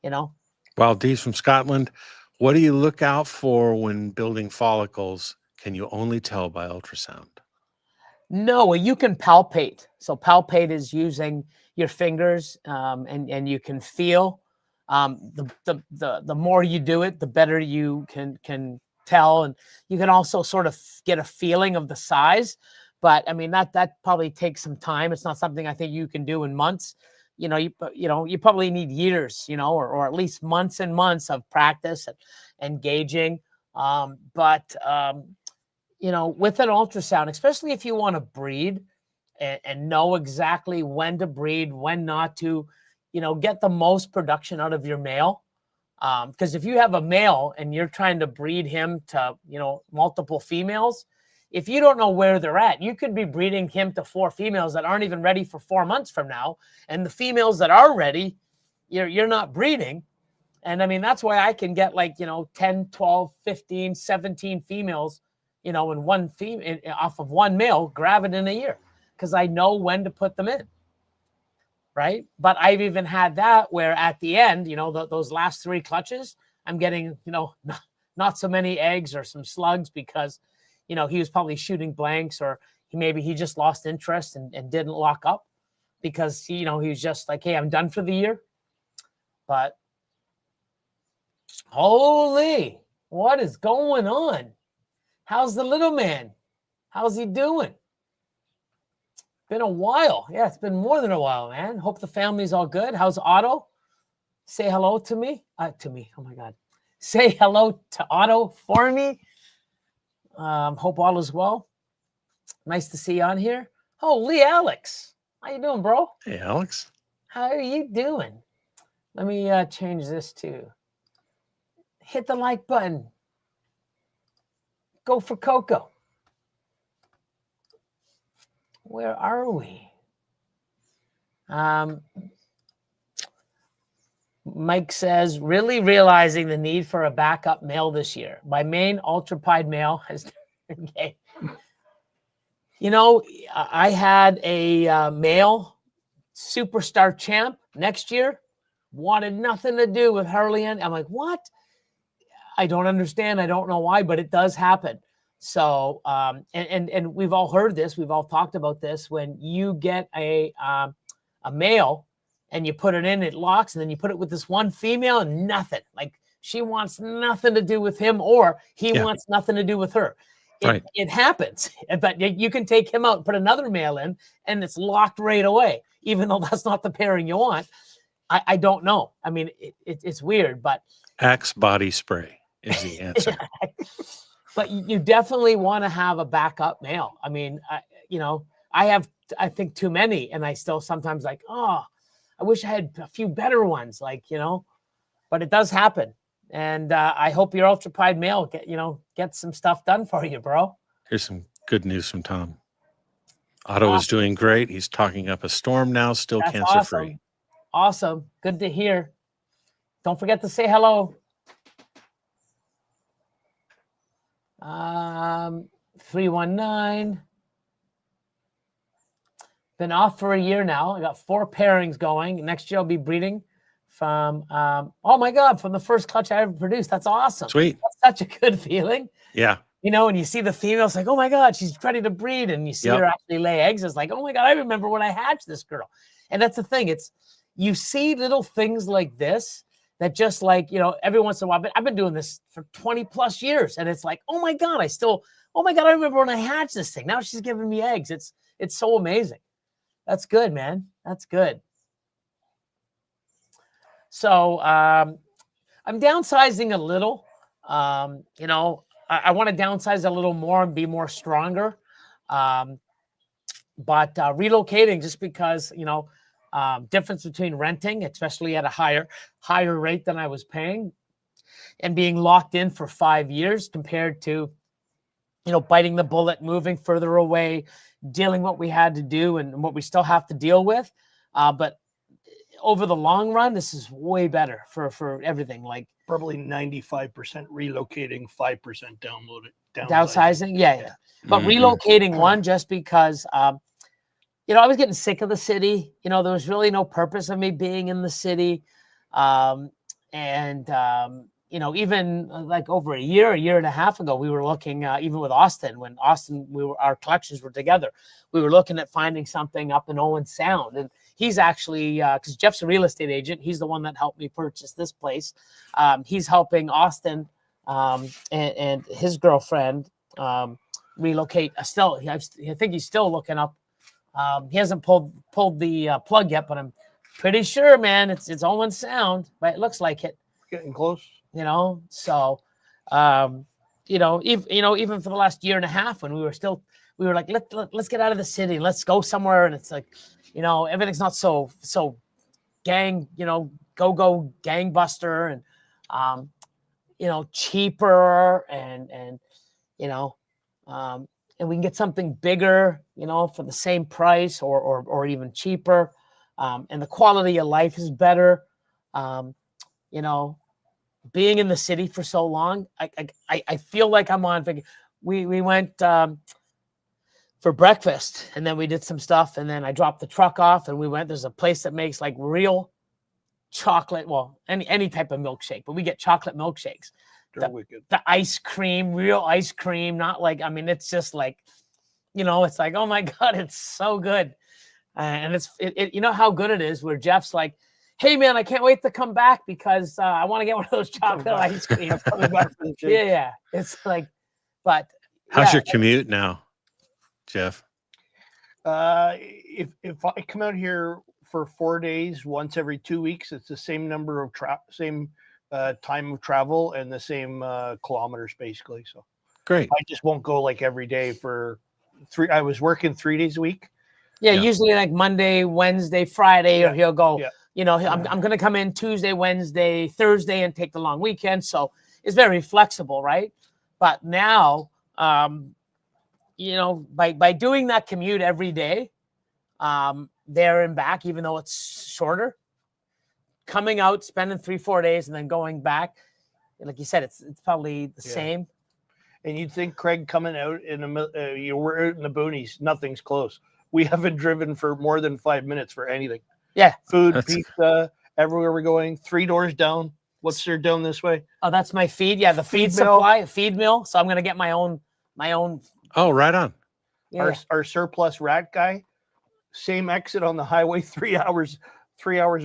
Well, Dee's from Scotland. What do you look out for when building follicles? Can you only tell by ultrasound? No, you can palpate. So palpate is using your fingers, and you can feel. The more you do it, the better you can tell, and you can also sort of get a feeling of the size. But I mean, that probably takes some time. It's not something I think you can do in months. You probably need years, or at least months and months of practice and engaging. With an ultrasound, especially if you want to breed and know exactly when to breed, when not to, get the most production out of your male. Because if you have a male and you're trying to breed him to, multiple females, if you don't know where they're at, you could be breeding him to 4 females that aren't even ready for 4 months from now. And the females that are ready, you're not breeding. And I mean, that's why I can get like, 10, 12, 15, 17 females, in one female off of one male, grab it in a year, because I know when to put them in. Right. But I've even had that where at the end, those last 3 clutches, I'm getting, not so many eggs or some slugs because, he was probably shooting blanks, or maybe he just lost interest and didn't lock up because he was just like, hey, I'm done for the year. But holy, what is going on? How's the little man? How's he doing? Been a while. Yeah, it's been more than a while, man. Hope the family's all good. How's Otto? Say hello to me. To me. Oh my God. Say hello to Otto for me. Hope all is well. Nice to see you on here. Holy Alex. How you doing, bro? Hey, Alex. How are you doing? Let me change this to hit the like button. Go for Coco. Where are we? Mike says, really realizing the need for a backup male this year. My main ultra-pied male has... Okay. I had a male superstar champ next year, wanted nothing to do with Harley. I'm like, what? I don't understand. I don't know why, but it does happen. So, and we've all heard this. We've all talked about this. When you get a male and you put it in, it locks, and then you put it with this one female and nothing. Like, she wants nothing to do with him, or he wants nothing to do with her. It happens, but you can take him out and put another male in, and it's locked right away, even though that's not the pairing you want. I don't know. I mean, it's weird, but Axe body spray is the answer. But you definitely want to have a backup male. I mean, I have, I think, too many, and I still sometimes like, oh, I wish I had a few better ones, but it does happen. And I hope your ultra-pied male get some stuff done for you, bro. Here's some good news from Tom. Otto is doing great. He's talking up a storm now, still cancer-free. Awesome. Good to hear. Don't forget to say hello. 319. Been off for a year now. I got 4 pairings going. Next year I'll be breeding from, oh my God, from the first clutch I ever produced. That's awesome. Sweet. That's such a good feeling. Yeah. And you see the female, it's like, oh my God, she's ready to breed. And you see her actually lay eggs. It's like, oh my God, I remember when I hatched this girl. And that's the thing. You see little things like this that just every once in a while, but I've been doing this for 20 plus years. And it's like, oh my God, oh my God, I remember when I hatched this thing. Now she's giving me eggs. It's so amazing. That's good, man. That's good. So I'm downsizing a little. I want to downsize a little more and be more stronger. But relocating, just because, difference between renting, especially at a higher rate than I was paying, and being locked in for 5 years compared to, biting the bullet, moving further away, dealing what we had to do and what we still have to deal with. But over the long run, this is way better for everything. Like Probably 95% relocating, 5% downsizing. Yeah. But relocating one, just because, I was getting sick of the city. There was really no purpose of me being in the city. Even like over a year and a half ago, we were looking, even with Austin, when our collections were together, we were looking at finding something up in Owen Sound. And he's actually, because Jeff's a real estate agent, he's the one that helped me purchase this place. He's helping Austin and his girlfriend relocate. I think he's still looking up. He hasn't pulled the plug yet, but I'm pretty sure, man, it's Owen Sound, but it looks like it. Getting close. So, even for the last year and a half, when we were like, let's get out of the city, let's go somewhere. And it's like, everything's not so gang, go gangbuster and, cheaper and and we can get something bigger, you know, for the same price or even cheaper. And the quality of life is better. You know, being in the city for so long, I feel like I'm on. We went for breakfast, and then we did some stuff, and then I dropped the truck off, and we went. There's a place that makes like real chocolate, well, any type of milkshake, but we get chocolate milkshakes. They're wicked. The ice cream, real ice cream, not like, I mean, it's just like, you know, it's like, oh my God, it's so good. And you know how good it is where Jeff's like, hey man, I can't wait to come back because I want to get one of those chocolate ice creams. Yeah. It's like, but How's yeah, your commute now, Jeff? If I come out here for 4 days, once every 2 weeks, it's the same number of same time of travel and the same kilometers basically. So Great. I just won't go like every day for I was working 3 days a week. yeah, Yeah. usually like Monday, Wednesday, Friday, or he'll go, Yeah. you know, I'm going to come in Tuesday, Wednesday, Thursday, and take the long weekend. So it's very flexible, right? But now, you know, by doing that commute every day, there and back, even though it's shorter, coming out, spending 3-4 days, and then going back, like you said, it's probably the same. And you'd think, Craig, coming out we're out in the boonies, nothing's close. We haven't driven for more than 5 minutes for anything. Yeah. Food, pizza, everywhere we're going. 3 doors down. What's there down this way? Oh, that's my feed. Yeah, the feed supply, feed mill. So I'm going to get my own. Oh, right on. Yeah. Our surplus rat guy, same exit on the highway, 3 hours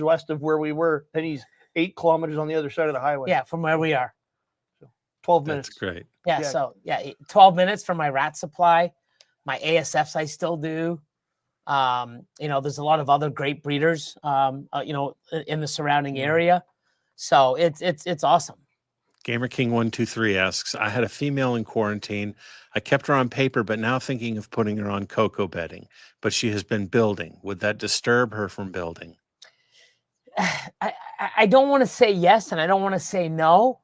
west of where we were. And he's 8 kilometers on the other side of the highway. Yeah, from where we are. 12 minutes. That's great. Yeah, Yeah. so yeah, 12 minutes for my rat supply. My ASFs I still do. You know, there's a lot of other great breeders, you know, in the surrounding area. So it's awesome. Gamer King 123 asks, I had a female in quarantine. I kept her on paper, but now thinking of putting her on cocoa bedding, but she has been building. Would that disturb her from building? I don't want to say yes, and I don't want to say no.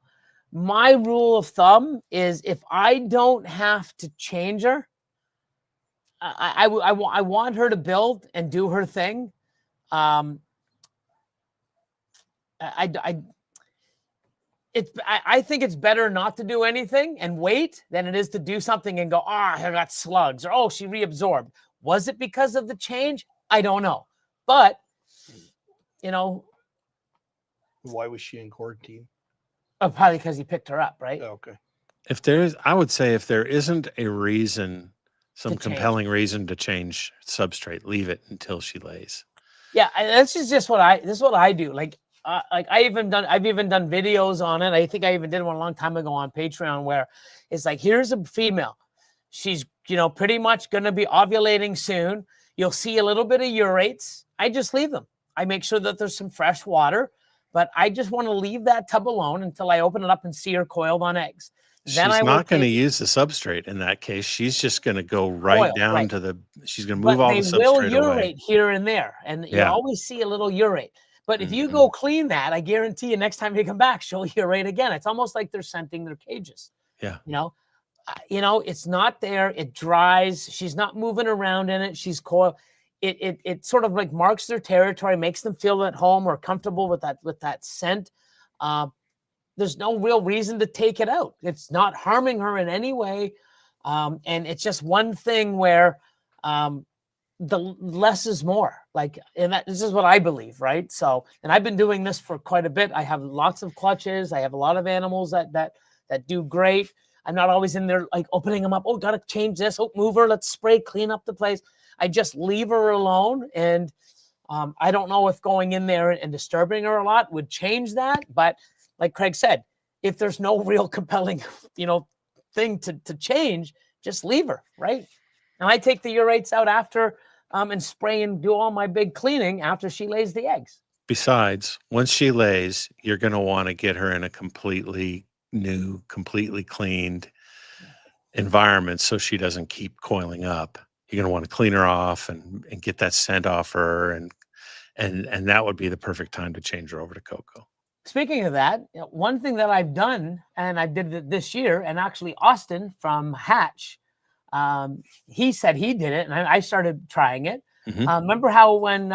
My rule of thumb is if I don't have to change her, I want her to build and do her thing. I think it's better not to do anything and wait than it is to do something and go, I got slugs, or oh, she reabsorbed. Was it because of the change? I don't know. But, you know. Why was she in quarantine? Oh, probably because he picked her up, right? Oh, okay. I would say if there isn't a reason, some To change. compelling reason to change substrate, leave it until she lays. Yeah, this is what I do. Like I've even done videos on it. I think I even did one a long time ago on Patreon where it's like, here's a female. She's, you know, pretty much going to be ovulating soon. You'll see a little bit of urates. I just leave them. I make sure that there's some fresh water, but I just want to leave that tub alone until I open it up and see her coiled on eggs. Then She's not going to use the substrate in that case. She's just going to go right down to she's going to move all the substrate will away. urate here and there, and you always see a little urate. But if you go clean that, I guarantee you next time you come back, she'll urate again. It's almost like they're scenting their cages. Yeah. You know, it's not there. It dries. She's not moving around in it. She's coiled. It sort of like marks their territory, makes them feel at home or comfortable with that scent. There's no real reason to take it out. It's not harming her in any way. And it's just one thing where the less is more. Like, and this is what I believe, right? So, and I've been doing this for quite a bit. I have lots of clutches. I have a lot of animals that do great. I'm not always in there like opening them up. Oh, got to change this. Oh, move her. Let's spray, clean up the place. I just leave her alone. And I don't know if going in there and disturbing her a lot would change that. But like Craig said, if there's no real compelling, thing to change, just leave her, right? And I take the urates out after and spray and do all my big cleaning after she lays the eggs. Besides, once she lays, you're going to want to get her in a completely new, completely cleaned environment so she doesn't keep coiling up. You're going to want to clean her off and get that scent off her, and that would be the perfect time to change her over to cocoa. Speaking of that, one thing that I've done, and I did it this year, and actually Austin from Hatch He said he did it, and I started trying it. Mhm. Remember how when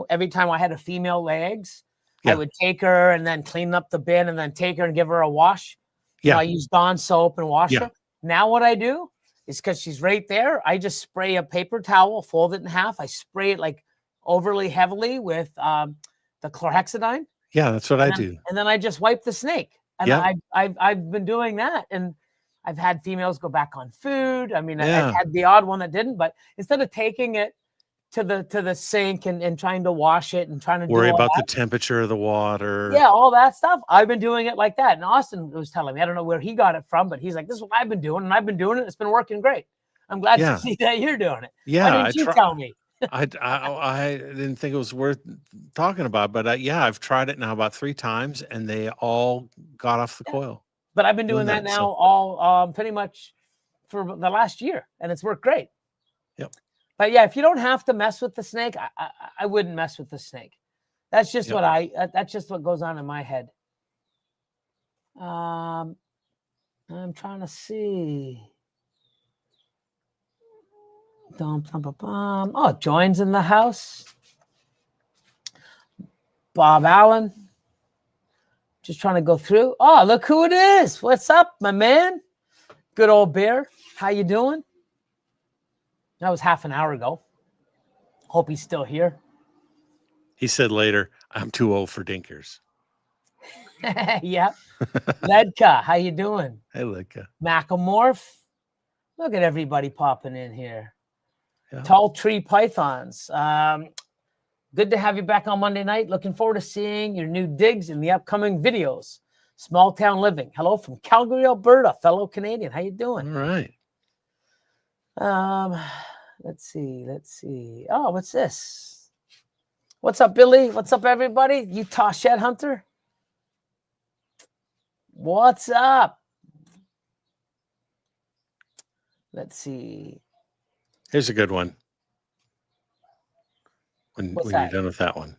every time I had a female lay eggs, I Yeah. would take her and then clean up the bin and then take her and give her a wash. Yeah. I use Dawn soap and wash Yeah. her. Now what I do is, because she's right there, I just spray a paper towel, fold it in half. I spray it like overly heavily with the chlorhexidine. Yeah, that's what I And then, do. and then I just wipe the snake. And Yeah. I've been doing that, and I've had females go back on food. I mean, I've Yeah. had the odd one that didn't, but instead of taking it to the sink and trying to wash it and trying to Worry do all about that, the temperature of the water. yeah, all that stuff, I've been doing it like that. And Austin was telling me, I don't know where he got it from, but he's like, this is what I've been doing, and I've been doing it. It's been working great. I'm glad Yeah. to see that you're doing it. Yeah, Why didn't you tell me? I didn't think it was worth talking about, but yeah, I've tried it now about 3 times, and they all got off the coil. But I've been doing doing that that, now so- all pretty much for the last year, and it's worked great. Yep. But yeah, if you don't have to mess with the snake, I wouldn't mess with the snake. That's just Yep. what that's just what goes on in my head. I'm trying to see. Oh, joins in the house. Bob Allen. Just trying to go through. Oh, look who it is. What's up, my man? Good old Bear. How you doing? That was half an hour ago. Hope he's still here. He said later, "I'm too old for dinkers." Yep. Ledka, how you doing? Hey, Lika. Macamorph. Look at everybody popping in here. Yeah. Tall Tree Pythons. Good to have you back on Monday night. Looking forward to seeing your new digs in the upcoming videos. Small Town Living. Hello from Calgary, Alberta, fellow Canadian. How you All doing? right. Let's see. Oh, what's this? What's up, Billy? What's up, everybody? Utah Shed Hunter. What's up? Let's see. Here's a good one. When What's you're that? done with that one.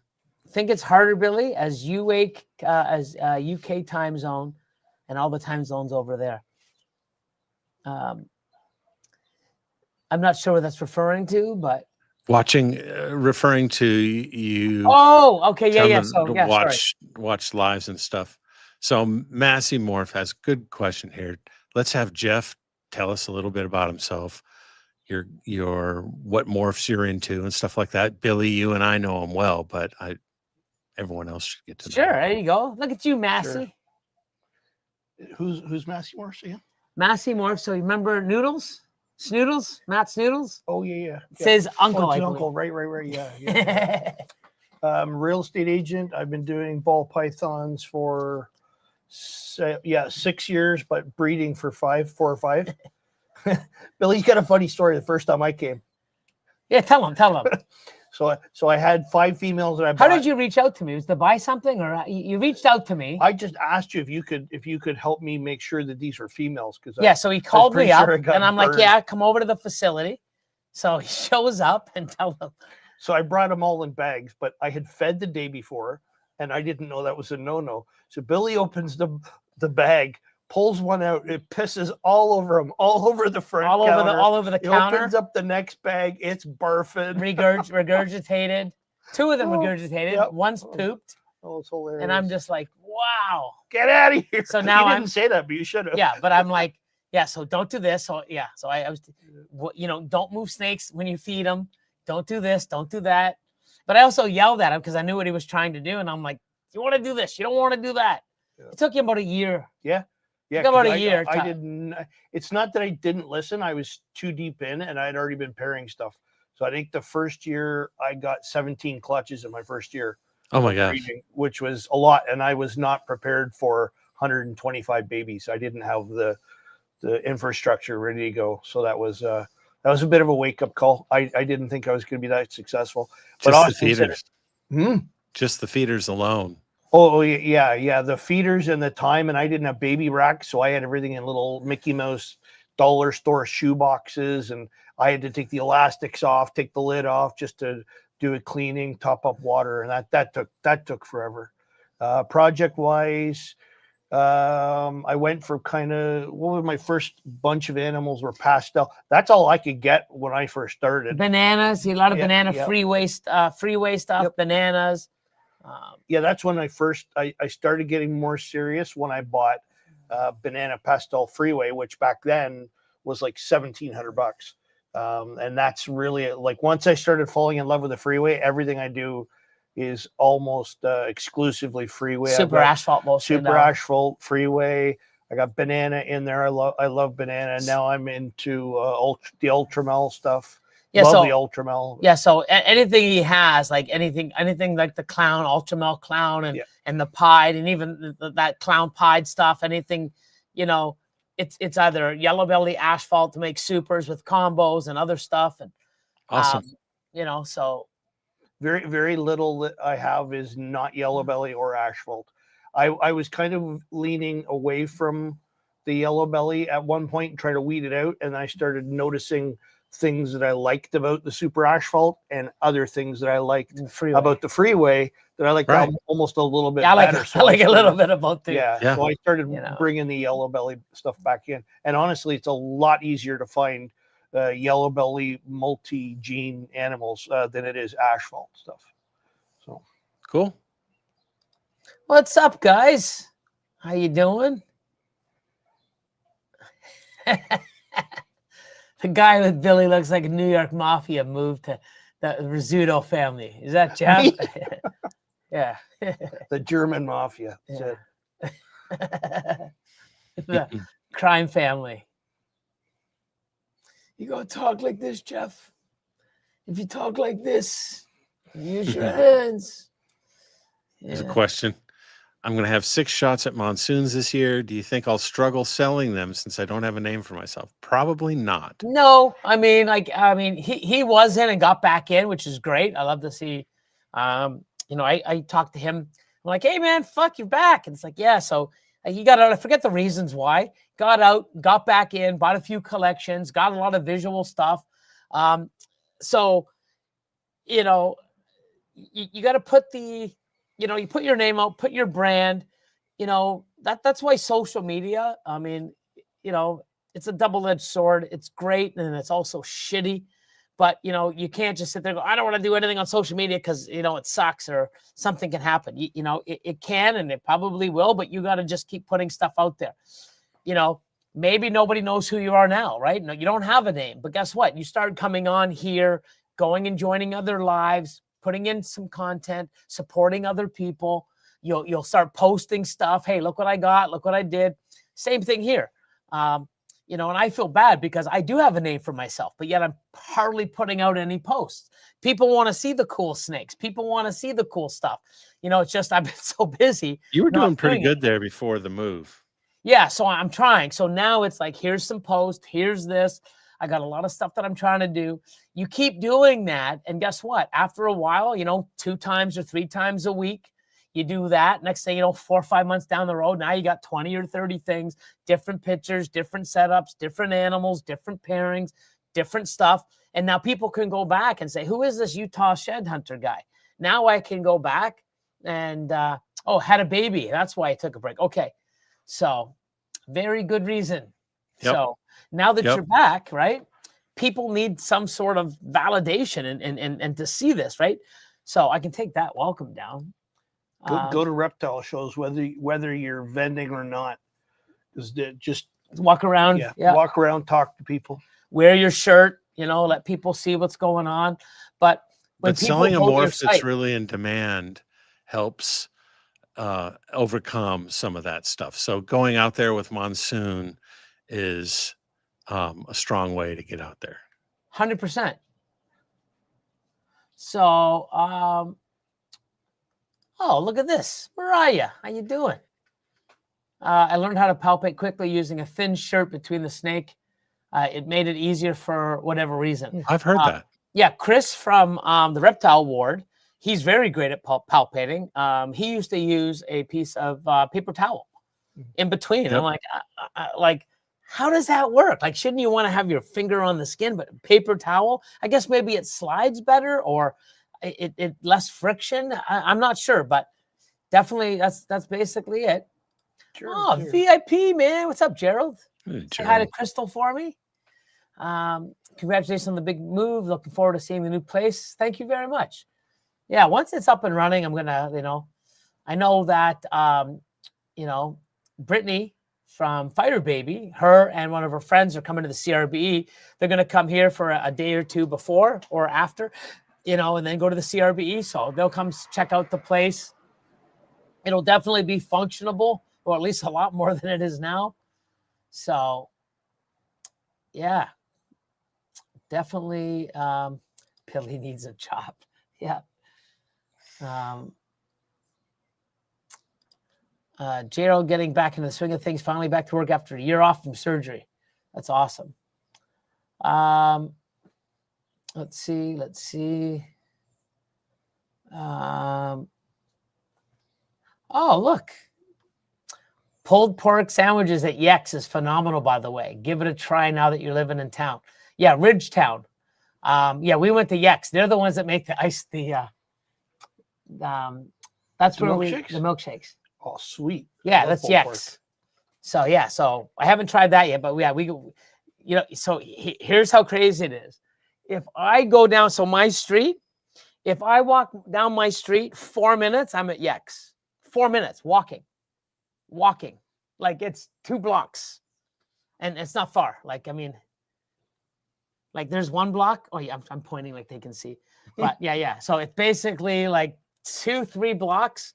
Think it's harder, Billy, as UK time zone and all the time zones over there. I'm not sure what that's referring to, but Watching, referring to you. oh, okay, yeah, tell yeah. them So to yeah, sorry. watch lives and stuff. So Massey Morph has a good question here. Let's have Jeff tell us a little bit about himself, your what morphs you're into and stuff like that. Billy, you and I know him well, but everyone else should get to know Sure, him. there you go. Look at you, Massey. Who's Massey Morse again? Massey Morph. So you remember Noodles? Snoodles? Matt Snoodles? Oh yeah. It's his uncle, Oh, it's I his believe. uncle. Right. Yeah. Real estate agent. I've been doing ball pythons for 6 years, but breeding for 4 or 5. Billy's got a funny story. The first time I came, Yeah, tell him. so I had 5 females that I How bought. did you reach out to me? Was to buy something, or you reached out to me? I just asked you if you could help me make sure that these were females, because Yeah, so he called pretty me up, sure it got and I'm like, burned. yeah, come over to the facility. So he shows up and tell him. So I brought them all in bags, but I had fed the day before, and I didn't know that was a no-no. So Billy opens the bag, pulls one out, it pisses all over him, all over the front all counter. over the He counter, opens up the next bag, it's barfing. regurgitated. 2 of them Oh, regurgitated. yep. One's pooped, Oh, it's hilarious. and I'm just like, wow. get out of here. So now you I'm- didn't say that, but you should have. Yeah, but I'm like, yeah. So don't do this. So yeah. So I was, don't move snakes when you feed them. Don't do this. Don't do that. But I also yelled at him because I knew what he was trying to do, and I'm like, you want to do this? You don't want to do that. Yeah. It took you about a year. Yeah. Took about 'cause a year. I didn't. It's not that I didn't listen. I was too deep in, and I'd already been pairing stuff. So I think the first year I got 17 clutches in my first year. Oh my gosh. breeding, which was a lot, and I was not prepared for 125 babies. I didn't have the infrastructure ready to go, so that was a bit of a wake up call. I didn't think I was going to be that successful. But Just the Austin said feeders. Just the feeders alone. Oh yeah, the feeders and the time, and I didn't have baby racks, so I had everything in little Mickey Mouse dollar store shoe boxes, and I had to take the elastics off, take the lid off, just to do a cleaning, top up water, and that took forever. Project wise, I went for kind of, what was my first bunch of animals were pastel. That's all I could get when I first started. Bananas, a lot of Yeah, banana yeah. freeway stuff, Yep. bananas. Yeah, that's when I started getting more serious when I bought Banana Pastel Freeway, which back then was like $1,700. And that's really like, once I started falling in love with the freeway, everything I do is almost exclusively freeway. I've Super got asphalt mostly super now. asphalt freeway. I got banana in there. I love banana. Now I'm into the Ultramel stuff. Yeah, Love so the Ultramel. yeah, so anything he has, like anything like the clown, Ultramel clown, and Yeah. and the pied, and even that clown pied stuff, anything, you know, it's either yellow belly asphalt to make supers with combos and other stuff, and Awesome. you know, so Very, very little that I have is not yellow belly or asphalt. I was kind of leaning away from the yellow belly at one point and try to weed it out. And I started noticing things that I liked about the super asphalt and other things that I liked freeway. about the freeway that I liked Right. almost a little bit Yeah, I better. like, I like a little bit about the Yeah. Yeah. So I started You know. bringing the yellow belly stuff back in. And honestly, it's a lot easier to find yellow belly multi-gene animals than it is asphalt stuff. So Cool. What's up, guys? How you doing? The guy with Billy looks like a New York Mafia moved to the Rizzuto family. Is that Jeff? Yeah. the German mafia. That's Yeah. The crime family. You gonna talk like this, Jeff? If you talk like this, use your hands. Here's a Yeah. question. I'm going to have 6 shots at monsoons this year. Do you think I'll struggle selling them since I don't have a name for myself? Probably not. No, I mean, he was in and got back in, which is great. I love to see. You know, I talked to him. I'm like, hey man, fuck, you're back. And it's like, yeah. So he got out. I forget the reasons why. Got out, got back in, bought a few collections, got a lot of visual stuff. So, you know, you got to put you put your name out, put your brand. You know, that's why social media. I mean, you know, it's a double-edged sword. It's great and it's also shitty. But, you know, you can't just sit there and go, I don't want to do anything on social media because, you know, it sucks or something can happen. You know, it can and it probably will, but you got to just keep putting stuff out there. You know, maybe nobody knows who you are now, right? No, you don't have a name. But guess what? You start coming on here, going and joining other lives, putting in some content, supporting other people. You'll start posting stuff. Hey, look what I got. Look what I did. Same thing here. You know, and I feel bad because I do have a name for myself, but yet I'm hardly putting out any posts. People want to see the cool snakes. People want to see the cool stuff. You know, it's just I've been so busy. You were not doing pretty doing good it. there before the move. Yeah, so I'm trying. So now it's like, here's some posts. Here's this. I got a lot of stuff that I'm trying to do. You keep doing that. And guess what? After a while, you know, 2 times or 3 times a week, you do that. Next thing you know, 4 or 5 months down the road, now you got 20 or 30 things, different pictures, different setups, different animals, different pairings, different stuff. And now people can go back and say, who is this Utah shed hunter guy? Now I can go back and, had a baby. That's why I took a break. Okay. So very good reason. Yep. So now that Yep. you're back, right? People need some sort of validation and to see this, right? So I can take that welcome down. go to reptile shows, whether you're vending or not. Just Walk around, walk around, talk to people. Wear your shirt, you know, let people see what's going on. But when people selling a go to your morph that's site- really in demand helps overcome some of that stuff. So going out there with monsoon is a strong way to get out there. 100%. So, look at this. Mariah, how you doing? I learned how to palpate quickly using a thin shirt between the snake. It made it easier for whatever reason. I've heard that. Yeah, Chris from the Reptile Ward, he's very great at palpating. He used to use a piece of paper towel in between. Yep. I'm like, how does that work? Like, shouldn't you want to have your finger on the skin, but paper towel? I guess maybe it slides better or it less friction. I'm not sure, but definitely that's basically it. Gerald, Oh, here. VIP, man. What's up, Gerald? Hey, Say hi to Gerald. Crystal for me. Congratulations on the big move. Looking forward to seeing the new place. Thank you very much. Yeah, once it's up and running, I'm gonna, I know that Brittany from Fighter Baby, her and one of her friends are coming to the CRBE. They're gonna come here for a day or two before or after, and then go to the CRBE. So they'll come check out the place. It'll definitely be functionable, or at least a lot more than it is now. So yeah, definitely Billy needs a job. Yeah. Gerald getting back in the swing of things, finally back to work after a year off from surgery. That's awesome. Let's see. Oh, look. Pulled pork sandwiches at Yex is phenomenal, by the way. Give it a try now that you're living in town. Yeah, Ridgetown. Yeah, we went to Yex. They're the ones that make the ice, that's The where milkshakes? the milkshakes. Oh, sweet. Yeah, Love that's pulled Yex. pork. So yeah, so I haven't tried that yet, but yeah, so here's how crazy it is. If I go down, so my street, if I walk down my street 4 minutes, I'm at Yex. 4 minutes walking, like it's 2 blocks, and it's not far. Like, I mean, like there's 1 block. Oh yeah, I'm pointing like they can see, but yeah. So it's basically like 2-3 blocks.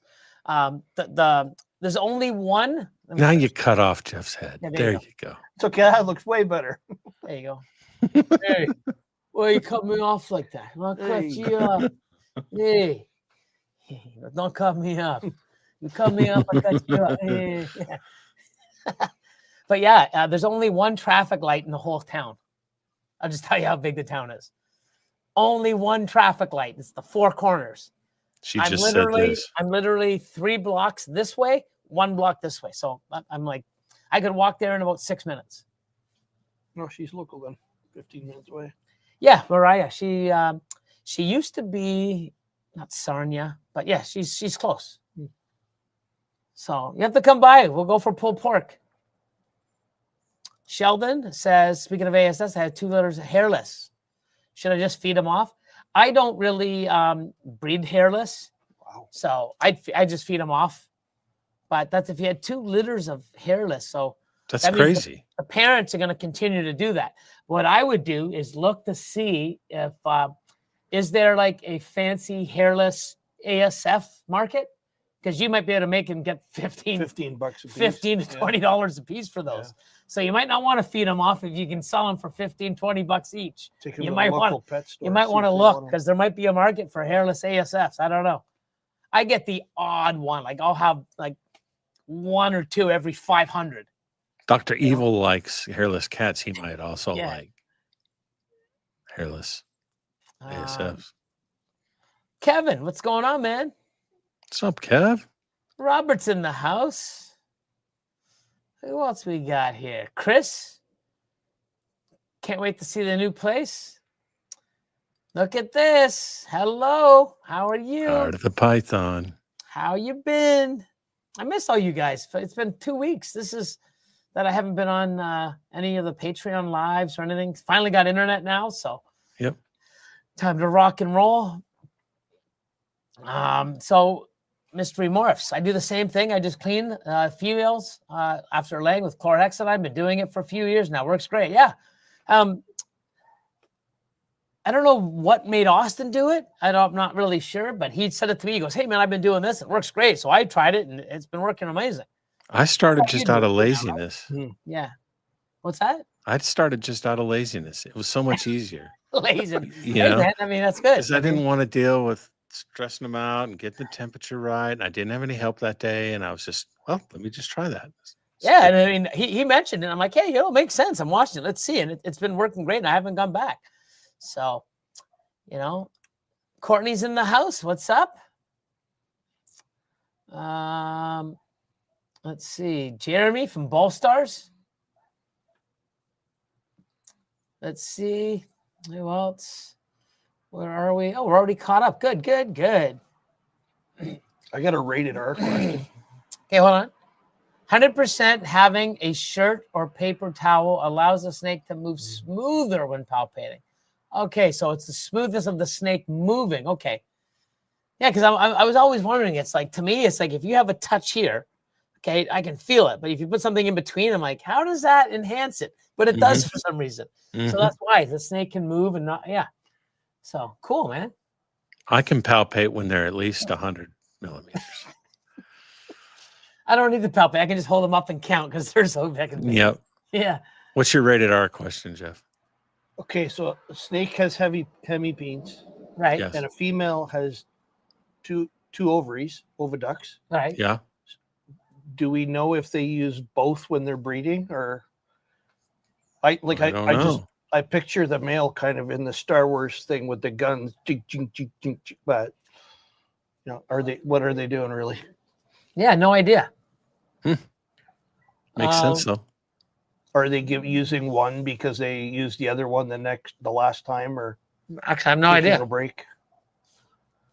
There's only one. Now you cut off Jeff's head. Yeah, there you go. It's okay. That looks way better. There you go. Hey, well, you cut me off like that. I'll cut Hey. you off. Hey, don't cut me off. You cut me off, I cut you off. Hey. But yeah, there's only 1 traffic light in the whole town. I'll just tell you how big the town is. Only 1 traffic light. It's the 4 corners. She just said this. I'm literally 3 blocks this way, 1 block this way. So I'm like, I could walk there in about 6 minutes. No, she's local then. 15 minutes away. Yeah, Mariah. She used to be not Sarnia, but yeah, she's close. So you have to come by. We'll go for pulled pork. Sheldon says, speaking of ASS, I had 2 litters of hairless. Should I just feed them off? I don't really breed hairless. Wow. So I just feed them off. But that's if you had 2 litters of hairless. So That's that means crazy. the parents are going to continue to do that. What I would do is look to see if is there like a fancy hairless ASF market, because you might be able to make and get 15 bucks a piece. $15 to $20 a piece for those. Yeah. So you might not want to feed them off if you can sell them for 15, 20 bucks each. Take 'em You to a might want local pet store, You might see want to if they look, want 'em. because there might be a market for hairless ASFs. I don't know. I get the odd one. Like I'll have like 1 or 2 every 500. Dr. Evil likes hairless cats. He might also Yeah. like hairless ASFs. Kevin, what's going on, man? What's up, Kev? Robert's in the house. Who else we got here? Chris. Can't wait to see the new place. Look at this. Hello. How are you? Heart of the Python. How you been? I miss all you guys. It's been 2 weeks. This is that I haven't been on any of the Patreon lives or anything. Finally got internet now, so Yep. time to rock and roll. So mystery morphs. I do the same thing. I just clean females after laying with Chlorhexidine. I've been doing it for a few years now. Works great. Yeah. I don't know what made Austin do it. I'm not really sure, but he said it to me. He goes, "Hey man, I've been doing this. It works great." So I tried it and it's been working amazing. I started you just do out of it now, right? laziness. Yeah. What's that? I started just out of laziness. It was so much easier. Lazy. You Hey, know, man, I mean, that's good. because I didn't want to deal with stressing them out and getting the temperature right. And I didn't have any help that day. And I was just, well, let me just try that. Yeah, and I mean, he mentioned it. I'm like, hey, it makes sense. I'm watching it. Let's see. And it's been working great. And I haven't gone back. So, Courtney's in the house. What's up? Let's see. Jeremy from Ball Stars. Let's see. Who else? Where are we? Oh, we're already caught up. Good, good. I got a rated R question. Okay, hold on. 100% having a shirt or paper towel allows the snake to move smoother when palpating. Okay, so it's the smoothness of the snake moving. Okay. Yeah, because I was always wondering, it's like, to me, it's like if you have a touch here, okay, I can feel it. But if you put something in between, I'm like, how does that enhance it? But it does for some reason. So that's why the snake can move and not, yeah. So cool, man. I can palpate when they're at least 100 millimeters. I don't need to palpate. I can just hold them up and count because they're so big and big. Yep. Yeah. What's your rated R question, Jeff? Okay, so a snake has hemipenes, Right. Yes. and a female has two ovaries, oviducts. Right. Yeah. Do we know if they use both when they're breeding, or I don't know. I picture the male kind of in the Star Wars thing with the guns, but what are they doing really? Yeah, no idea. Makes sense though. Are they using one because they used the other one the last time, or Actually, I have no taking idea. a break?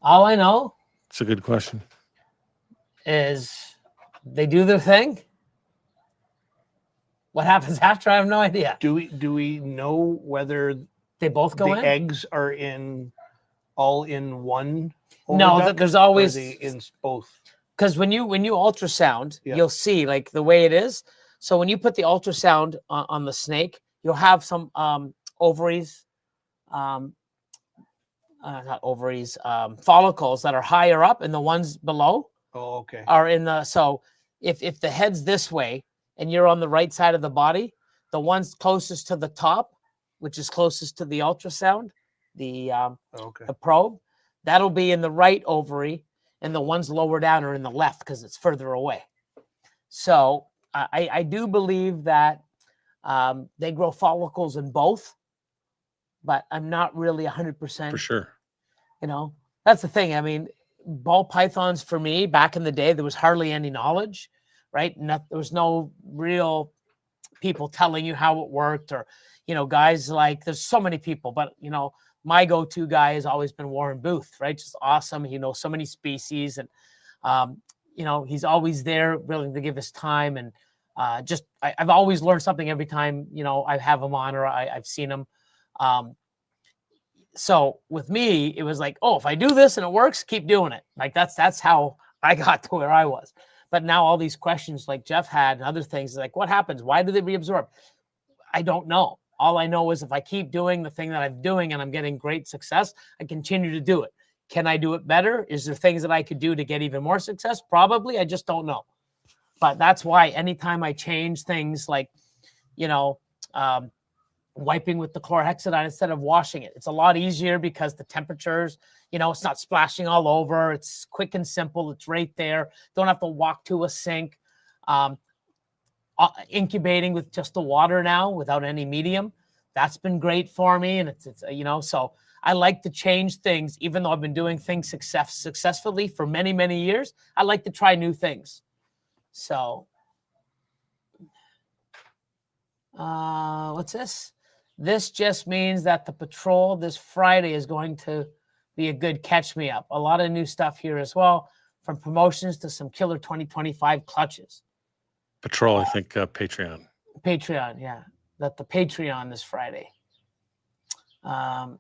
All I know It's a good question. is they do their thing. What happens after? I have no idea. Do we know whether They both go the in? eggs are all in one? No, oviduct, there's or always are they in both. because when you ultrasound, Yeah. you'll see like the way it is. So when you put the ultrasound on the snake, you'll have some ovaries, not ovaries, follicles that are higher up, and the ones below Oh, okay. are in the. So if the head's this way and you're on the right side of the body, the ones closest to the top, which is closest to the ultrasound, the Okay. the probe, that'll be in the right ovary, and the ones lower down are in the left because it's further away. So I do believe that they grow follicles in both, but I'm not really 100%. For sure. You know, that's the thing. I mean, ball pythons for me back in the day, there was hardly any knowledge, right? There was no real people telling you how it worked, or, guys like, there's so many people, but, my go-to guy has always been Warren Booth, right? Just awesome. He knows so many species, and, he's always there willing to give his time. And I've always learned something every time, I have him on, or I've seen him. So with me, it was like, oh, if I do this and it works, keep doing it. Like that's how I got to where I was. But now all these questions like Jeff had and other things, like what happens? Why do they reabsorb? I don't know. All I know is if I keep doing the thing that I'm doing and I'm getting great success, I continue to do it. Can I do it better? Is there things that I could do to get even more success? Probably. I just don't know. But that's why anytime I change things like, wiping with the chlorhexidine instead of washing it, it's a lot easier because the temperatures, it's not splashing all over. It's quick and simple. It's right there. Don't have to walk to a sink. Incubating with just the water now without any medium. That's been great for me. And it's so I like to change things, even though I've been doing things successfully for many, many years. I like to try new things. So what's this? This just means that the patrol this Friday is going to be a good catch me up. A lot of new stuff here as well, from promotions to some killer 2025 clutches. Patrol, I think Patreon. Patreon, yeah. That the Patreon this Friday. The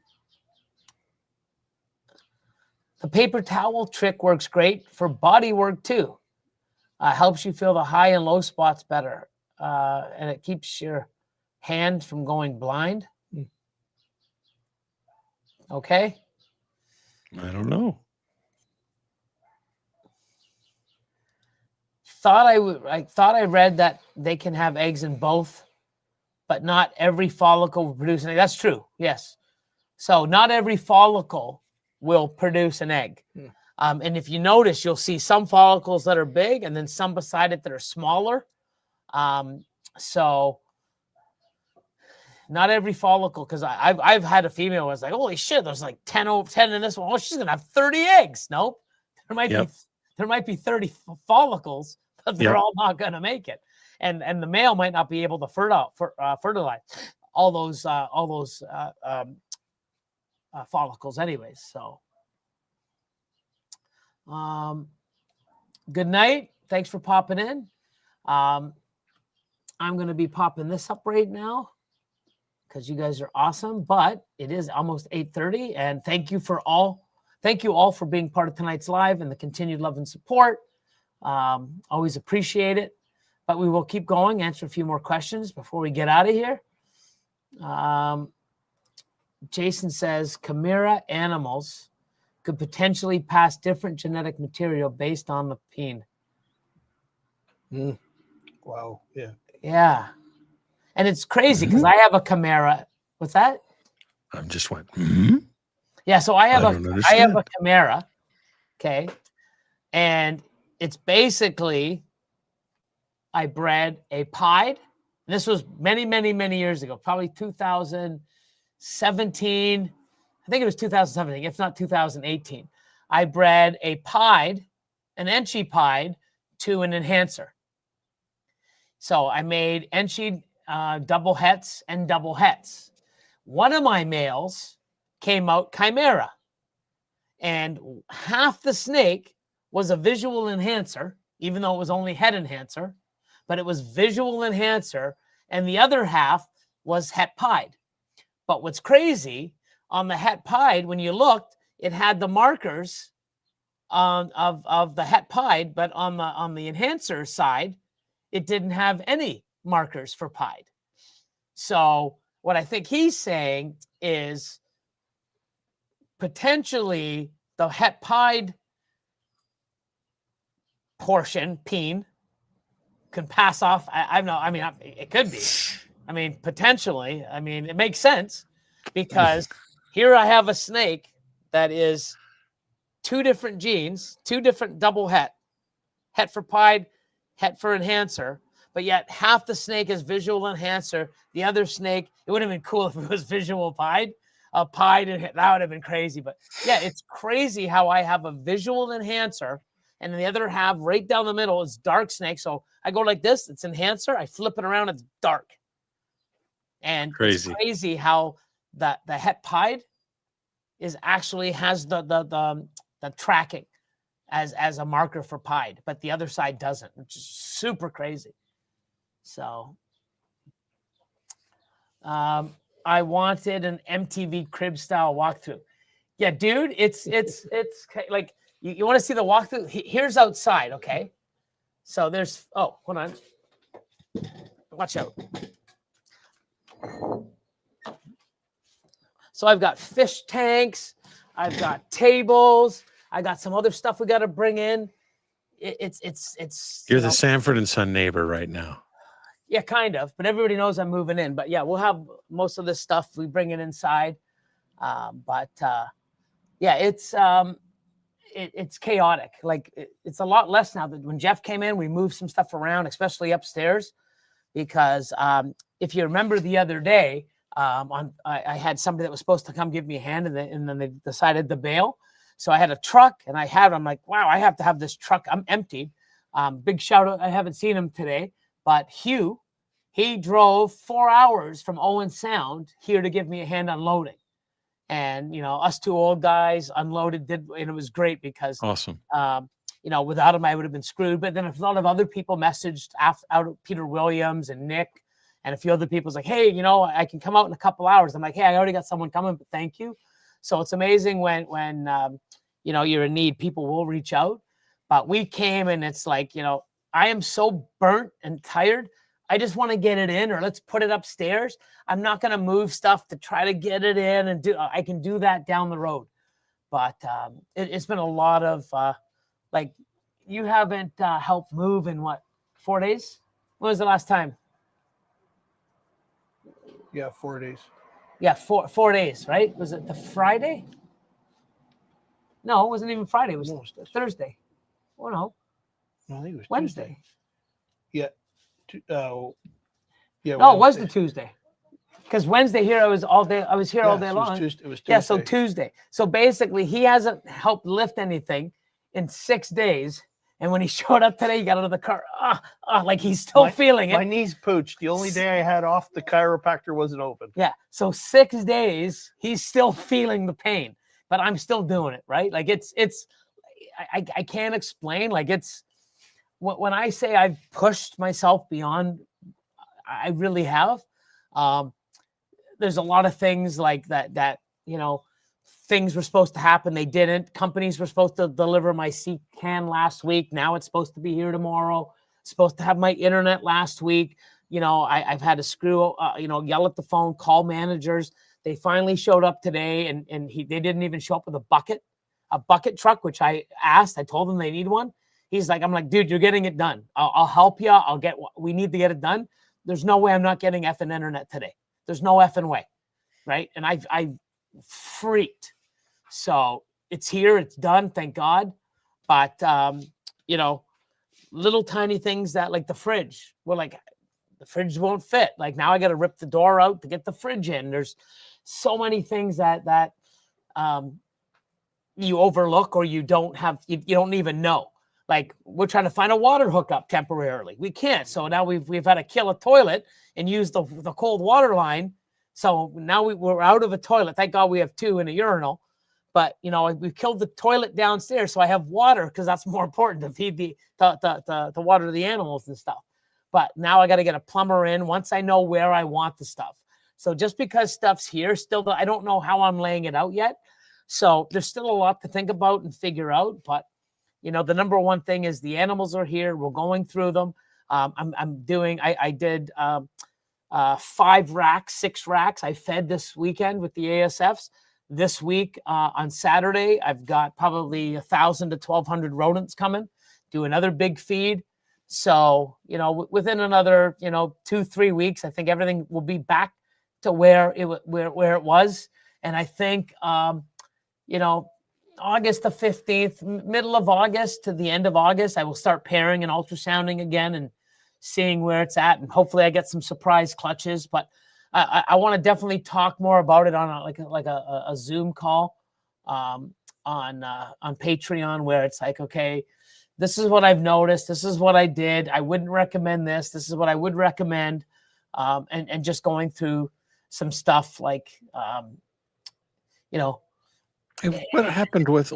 paper towel trick works great for body work too. Helps you feel the high and low spots better. And it keeps your hand from going blind. Okay. I don't know. I thought I read that they can have eggs in both, but not every follicle will produce an egg. That's true. Yes. So not every follicle will produce an egg. And if you notice, you'll see some follicles that are big and then some beside it that are smaller. So not every follicle, because I've had a female was like, holy shit, there's like 10 in this one. Oh, she's gonna have 30 eggs. Nope. There might be 30 follicles, but they're all not gonna make it. And the male might not be able to fertilize all those follicles anyways. So good night. Thanks for popping in. I'm going to be popping this up right now because you guys are awesome. But it is almost 8:30, and thank you all for being part of tonight's live and the continued love and support. Always appreciate it. But we will keep going, answer a few more questions before we get out of here. Jason says Chimera animals could potentially pass different genetic material based on the peen. Wow. Yeah. Yeah. And it's crazy because I have a Chimera. What's that? I just went, Yeah, so I have I a don't I have understand. a Chimera. Okay. And it's basically I bred a pied. This was many, many, many years ago, probably 2017. I think it was 2017, if not 2018. I bred a pied, an Enchi pied, to an enhancer. So I made Enchi double hets and double hets. One of my males came out Chimera, and half the snake was a visual enhancer, even though it was only head enhancer, but it was visual enhancer, and the other half was het pied. But what's crazy, on the het pied, when you looked, it had the markers of the het pied, but on the enhancer side, it didn't have any markers for pied. So what I think he's saying is potentially the het pied portion, peen, can pass off. It could be. I mean, potentially. I mean, it makes sense because here I have a snake that is two different genes, two different double het for pied, het for enhancer, but yet half the snake is visual enhancer. The other snake, it would have been cool if it was visual pied, and that would have been crazy. But yeah, it's crazy how I have a visual enhancer, and the other half right down the middle is dark snake. So I go like this, it's enhancer. I flip it around, it's dark. And Crazy. It's crazy how the het pied is actually has the tracking as a marker for pied, but the other side doesn't, which is super crazy. So I wanted an MTV crib style walkthrough. Yeah, dude, it's like you want to see the walkthrough. Here's outside, okay? So there's hold on, watch out. So I've got fish tanks, I've got tables, I got some other stuff we got to bring in. It's You're the Sanford and Son neighbor right now. Yeah, kind of, but everybody knows I'm moving in. But yeah, we'll have most of this stuff we bring it inside. Yeah, it's chaotic. Like it's a lot less now. That when Jeff came in, we moved some stuff around, especially upstairs, because if you remember the other day, I had somebody that was supposed to come give me a hand, and then they decided to bail. So I had a truck, and I'm like, wow, I have to have this truck. I'm emptied. Big shout out. I haven't seen him today, but Hugh, he drove 4 hours from Owen Sound here to give me a hand unloading. And, us two old guys unloaded, and it was great because, awesome. Without him, I would have been screwed. But then a lot of other people messaged out Peter Williams and Nick and a few other people was like, hey, I can come out in a couple hours. I'm like, hey, I already got someone coming, but thank you. So it's amazing when you're in need, people will reach out. But we came and it's like, I am so burnt and tired. I just want to get it in, or let's put it upstairs. I'm not going to move stuff to try to get it in and I can do that down the road. But it's been a lot of you haven't helped move in 4 days? When was the last time? Yeah, 4 days. Yeah, 4 days, right? Was it the Friday? No, it wasn't even Friday. It was Thursday. Oh, no. No, I think it was Wednesday. Tuesday. Yeah. Yeah. No, it was the Tuesday. Because Wednesday here, I was all day. I was here all day long. It was Tuesday. Yeah, so Tuesday. So basically, he hasn't helped lift anything in 6 days. And when he showed up today, he got out of the car. Like he's still feeling it. My knees pooched. The only day I had off, the chiropractor wasn't open. Yeah. So 6 days, he's still feeling the pain, but I'm still doing it, right? Like I can't explain. Like when I say I've pushed myself beyond, I really have. There's a lot of things like that, things were supposed to happen. They didn't. Companies were supposed to deliver my seat can last week. Now it's supposed to be here tomorrow. Supposed to have my internet last week. I've had to yell at the phone, call managers. They finally showed up today, and they didn't even show up with a bucket truck, which I asked. I told them they need one. He's like, I'm like, dude, you're getting it done. I'll help you. We need to get it done. There's no way I'm not getting effing internet today. There's no effing way. Right. And I freaked. So it's here. It's done. Thank God. But, little tiny things that like the fridge, we're like, the fridge won't fit. Like now I got to rip the door out to get the fridge in. There's so many things that you overlook, or you don't have, you don't even know. Like we're trying to find a water hookup temporarily. We can't. So now we've had to kill a toilet and use the cold water line. So now we're out of a toilet. Thank God we have two in a urinal. But we've killed the toilet downstairs, so I have water because that's more important to feed the water to the animals and stuff. But now I got to get a plumber in once I know where I want the stuff. So just because stuff's here, still I don't know how I'm laying it out yet. So there's still a lot to think about and figure out. But the number one thing is the animals are here. We're going through them. I did 5 racks, 6 racks. I fed this weekend with the ASFs. This week on Saturday, I've got probably 1,000 to 1,200 rodents coming. Do another big feed. So within another 2-3 weeks, I think everything will be back to where it was. And I think August the 15th, middle of August to the end of August, I will start pairing and ultrasounding again and seeing where it's at. And hopefully I get some surprise clutches. But I want to definitely talk more about it on a Zoom call on Patreon, where it's like, okay, this is what I've noticed. This is what I did. I wouldn't recommend this. This is what I would recommend. And just going through some stuff like, And what happened with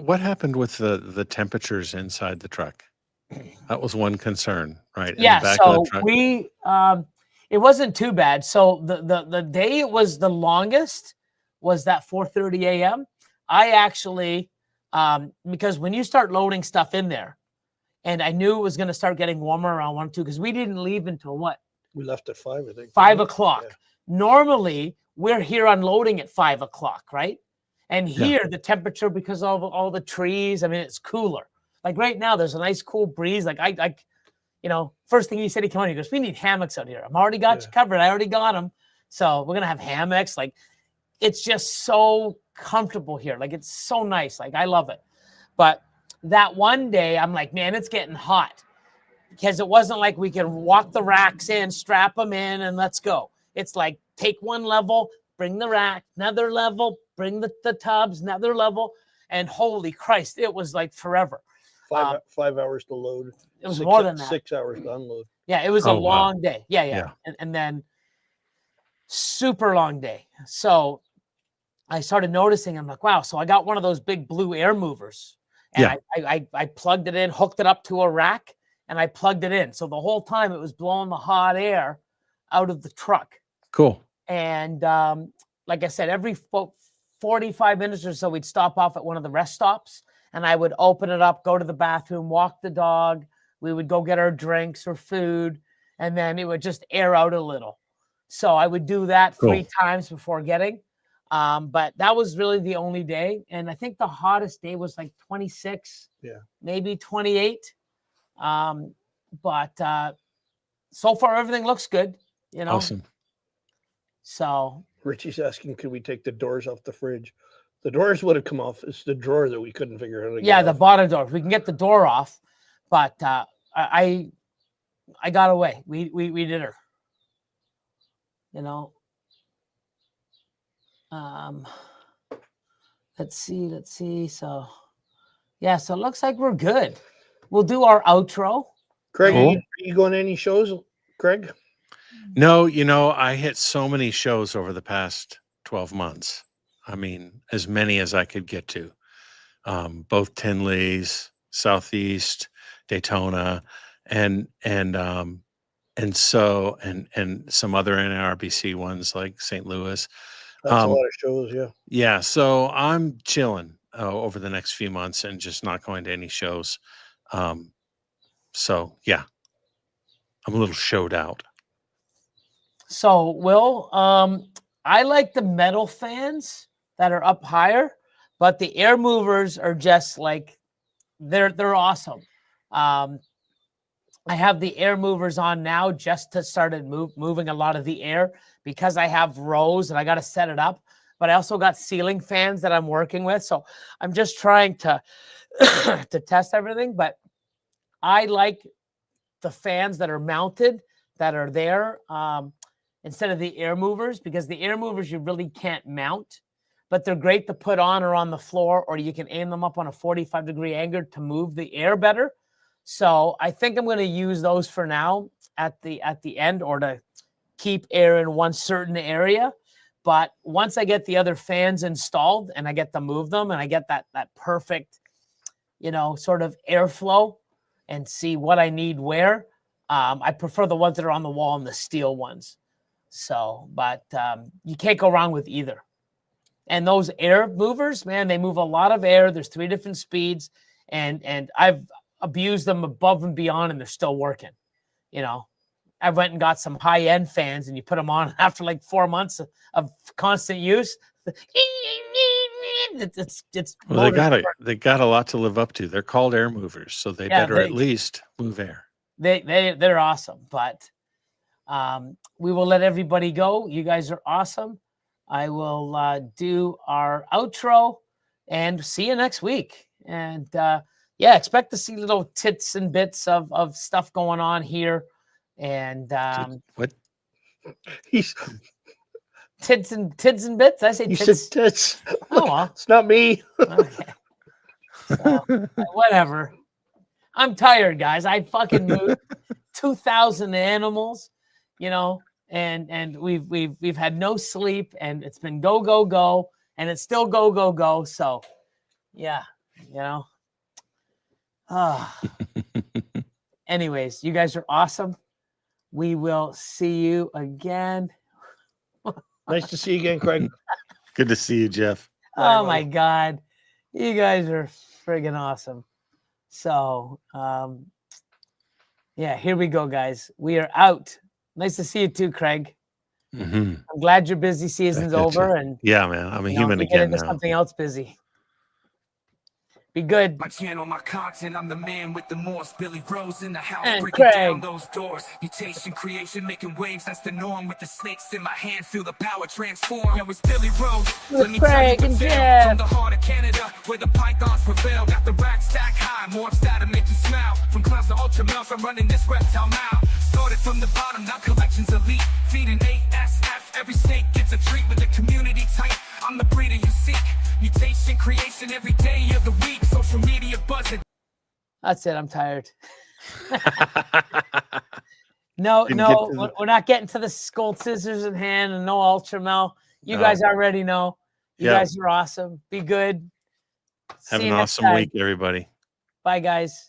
the temperatures inside the truck? That was one concern, right? In yeah. the back of So the truck. we, it wasn't too bad. So the day it was the longest was that 4:30 a.m. I actually, because when you start loading stuff in there, and I knew it was going to start getting warmer around 1 or 2, because we didn't leave until what? We left at 5, I think. 5 o'clock. Yeah. Normally, we're here unloading at 5 o'clock, right? And here, the temperature, because of all the trees, I mean, it's cooler. Like right now, there's a nice cool breeze. Like first thing he said, he came on, he goes, we need hammocks out here. I've already got you covered. I already got them. So we're going to have hammocks. Like, it's just so comfortable here. Like, it's so nice. Like, I love it. But that one day, I'm like, man, it's getting hot. Because it wasn't like we can walk the racks in, strap them in, and let's go. It's like, take one level, bring the rack, another level, bring the tubs, another level. And holy Christ, it was like forever. 5 hours to load. It was more than that. 6 hours to unload. Yeah, it was a Oh, wow. long day. Yeah. And then super long day. So I started noticing, I'm like, wow. So I got one of those big blue air movers. And I plugged it in, hooked it up to a rack, and I plugged it in. So the whole time it was blowing the hot air out of the truck. Cool. And like I said, every 45 minutes or so, we'd stop off at one of the rest stops, and I would open it up, go to the bathroom, walk the dog. We would go get our drinks or food, and then it would just air out a little. So I would do that 3 times before getting. But that was really the only day. And I think the hottest day was like 26, maybe 28. But so far, everything looks good, Awesome. So Richie's asking, could we take the doors off the fridge? The doors would have come off. It's the drawer that we couldn't figure out how to get the off. bottom door. We can get the door off, but I got away. We did her. Let's see. So so it looks like we're good. We'll do our outro. Craig, Cool. are you going to any shows, Craig? No, I hit so many shows over the past 12 months. I mean, as many as I could get to. Both Tinley's, Southeast, Daytona, and so and some other NRBC ones like St. Louis. That's a lot of shows. Yeah. Yeah, so I'm chilling over the next few months and just not going to any shows. So yeah, I'm a little showed out. So, Will, I like the metal fans that are up higher, but the air movers are just like they're awesome. I have the air movers on now just to start moving a lot of the air because I have rows and I got to set it up. But I also got ceiling fans that I'm working with, so I'm just trying to to test everything. But I like the fans that are mounted that are there instead of the air movers, because the air movers you really can't mount, but they're great to put on or on the floor, or you can aim them up on a 45-degree angle to move the air better. So I think I'm going to use those for now at the end, or to keep air in one certain area. But once I get the other fans installed and I get to move them and I get that perfect, sort of airflow and see what I need where, I prefer the ones that are on the wall and the steel ones. So, but you can't go wrong with either. And those air movers, man, they move a lot of air. There's 3 different speeds, and I've abused them above and beyond, and they're still working. I went and got some high-end fans, and you put them on after like 4 months of constant use. It's Well, they got a lot to live up to. They're called air movers, so they better at least move air. They're awesome, but we will let everybody go. You guys are awesome. I will do our outro and see you next week. And expect to see little tits and bits of stuff going on here. And what? He's tits and bits. I say you tits. said tits. Oh, well. It's not me. Okay. So, whatever. I'm tired, guys. I fucking moved 2,000 animals, and we've had no sleep, and it's been go, and it's still go. So, yeah, Anyways, you guys are awesome. We will see you again. Nice to see you again, Craig. Good to see you, Jeff. Oh my God. You guys are friggin' awesome. So, here we go, guys. We are out. Nice to see you too, Craig. Mm-hmm. I'm glad your busy season's over. And yeah, man, I'm a human get again into now. something else busy. Be good. My channel, my content, I'm the man with the most. Billy Rose in the house, And breaking Craig. down those doors. Mutation, creation, making waves, that's the norm. With the snakes in my hand, feel the power transform. Yo, it's Billy Rose. With Craig and Jeff. From the heart of Canada, where the pythons prevail. Got the rack stack high, more style to make you smile. From clowns to ultra males, I'm running this reptile mile. Started from the bottom, now collections elite. Feeding ASF, every snake gets a treat with the community tight. I'm the breeder you seek. Mutation, creation, every day of the week. Social media buzzing. That's it. I'm tired. No, we're not getting to the skull scissors in hand and no ultramel. You guys already know. You guys are awesome. Be good. Have See an you next awesome time. week, everybody. Bye, guys.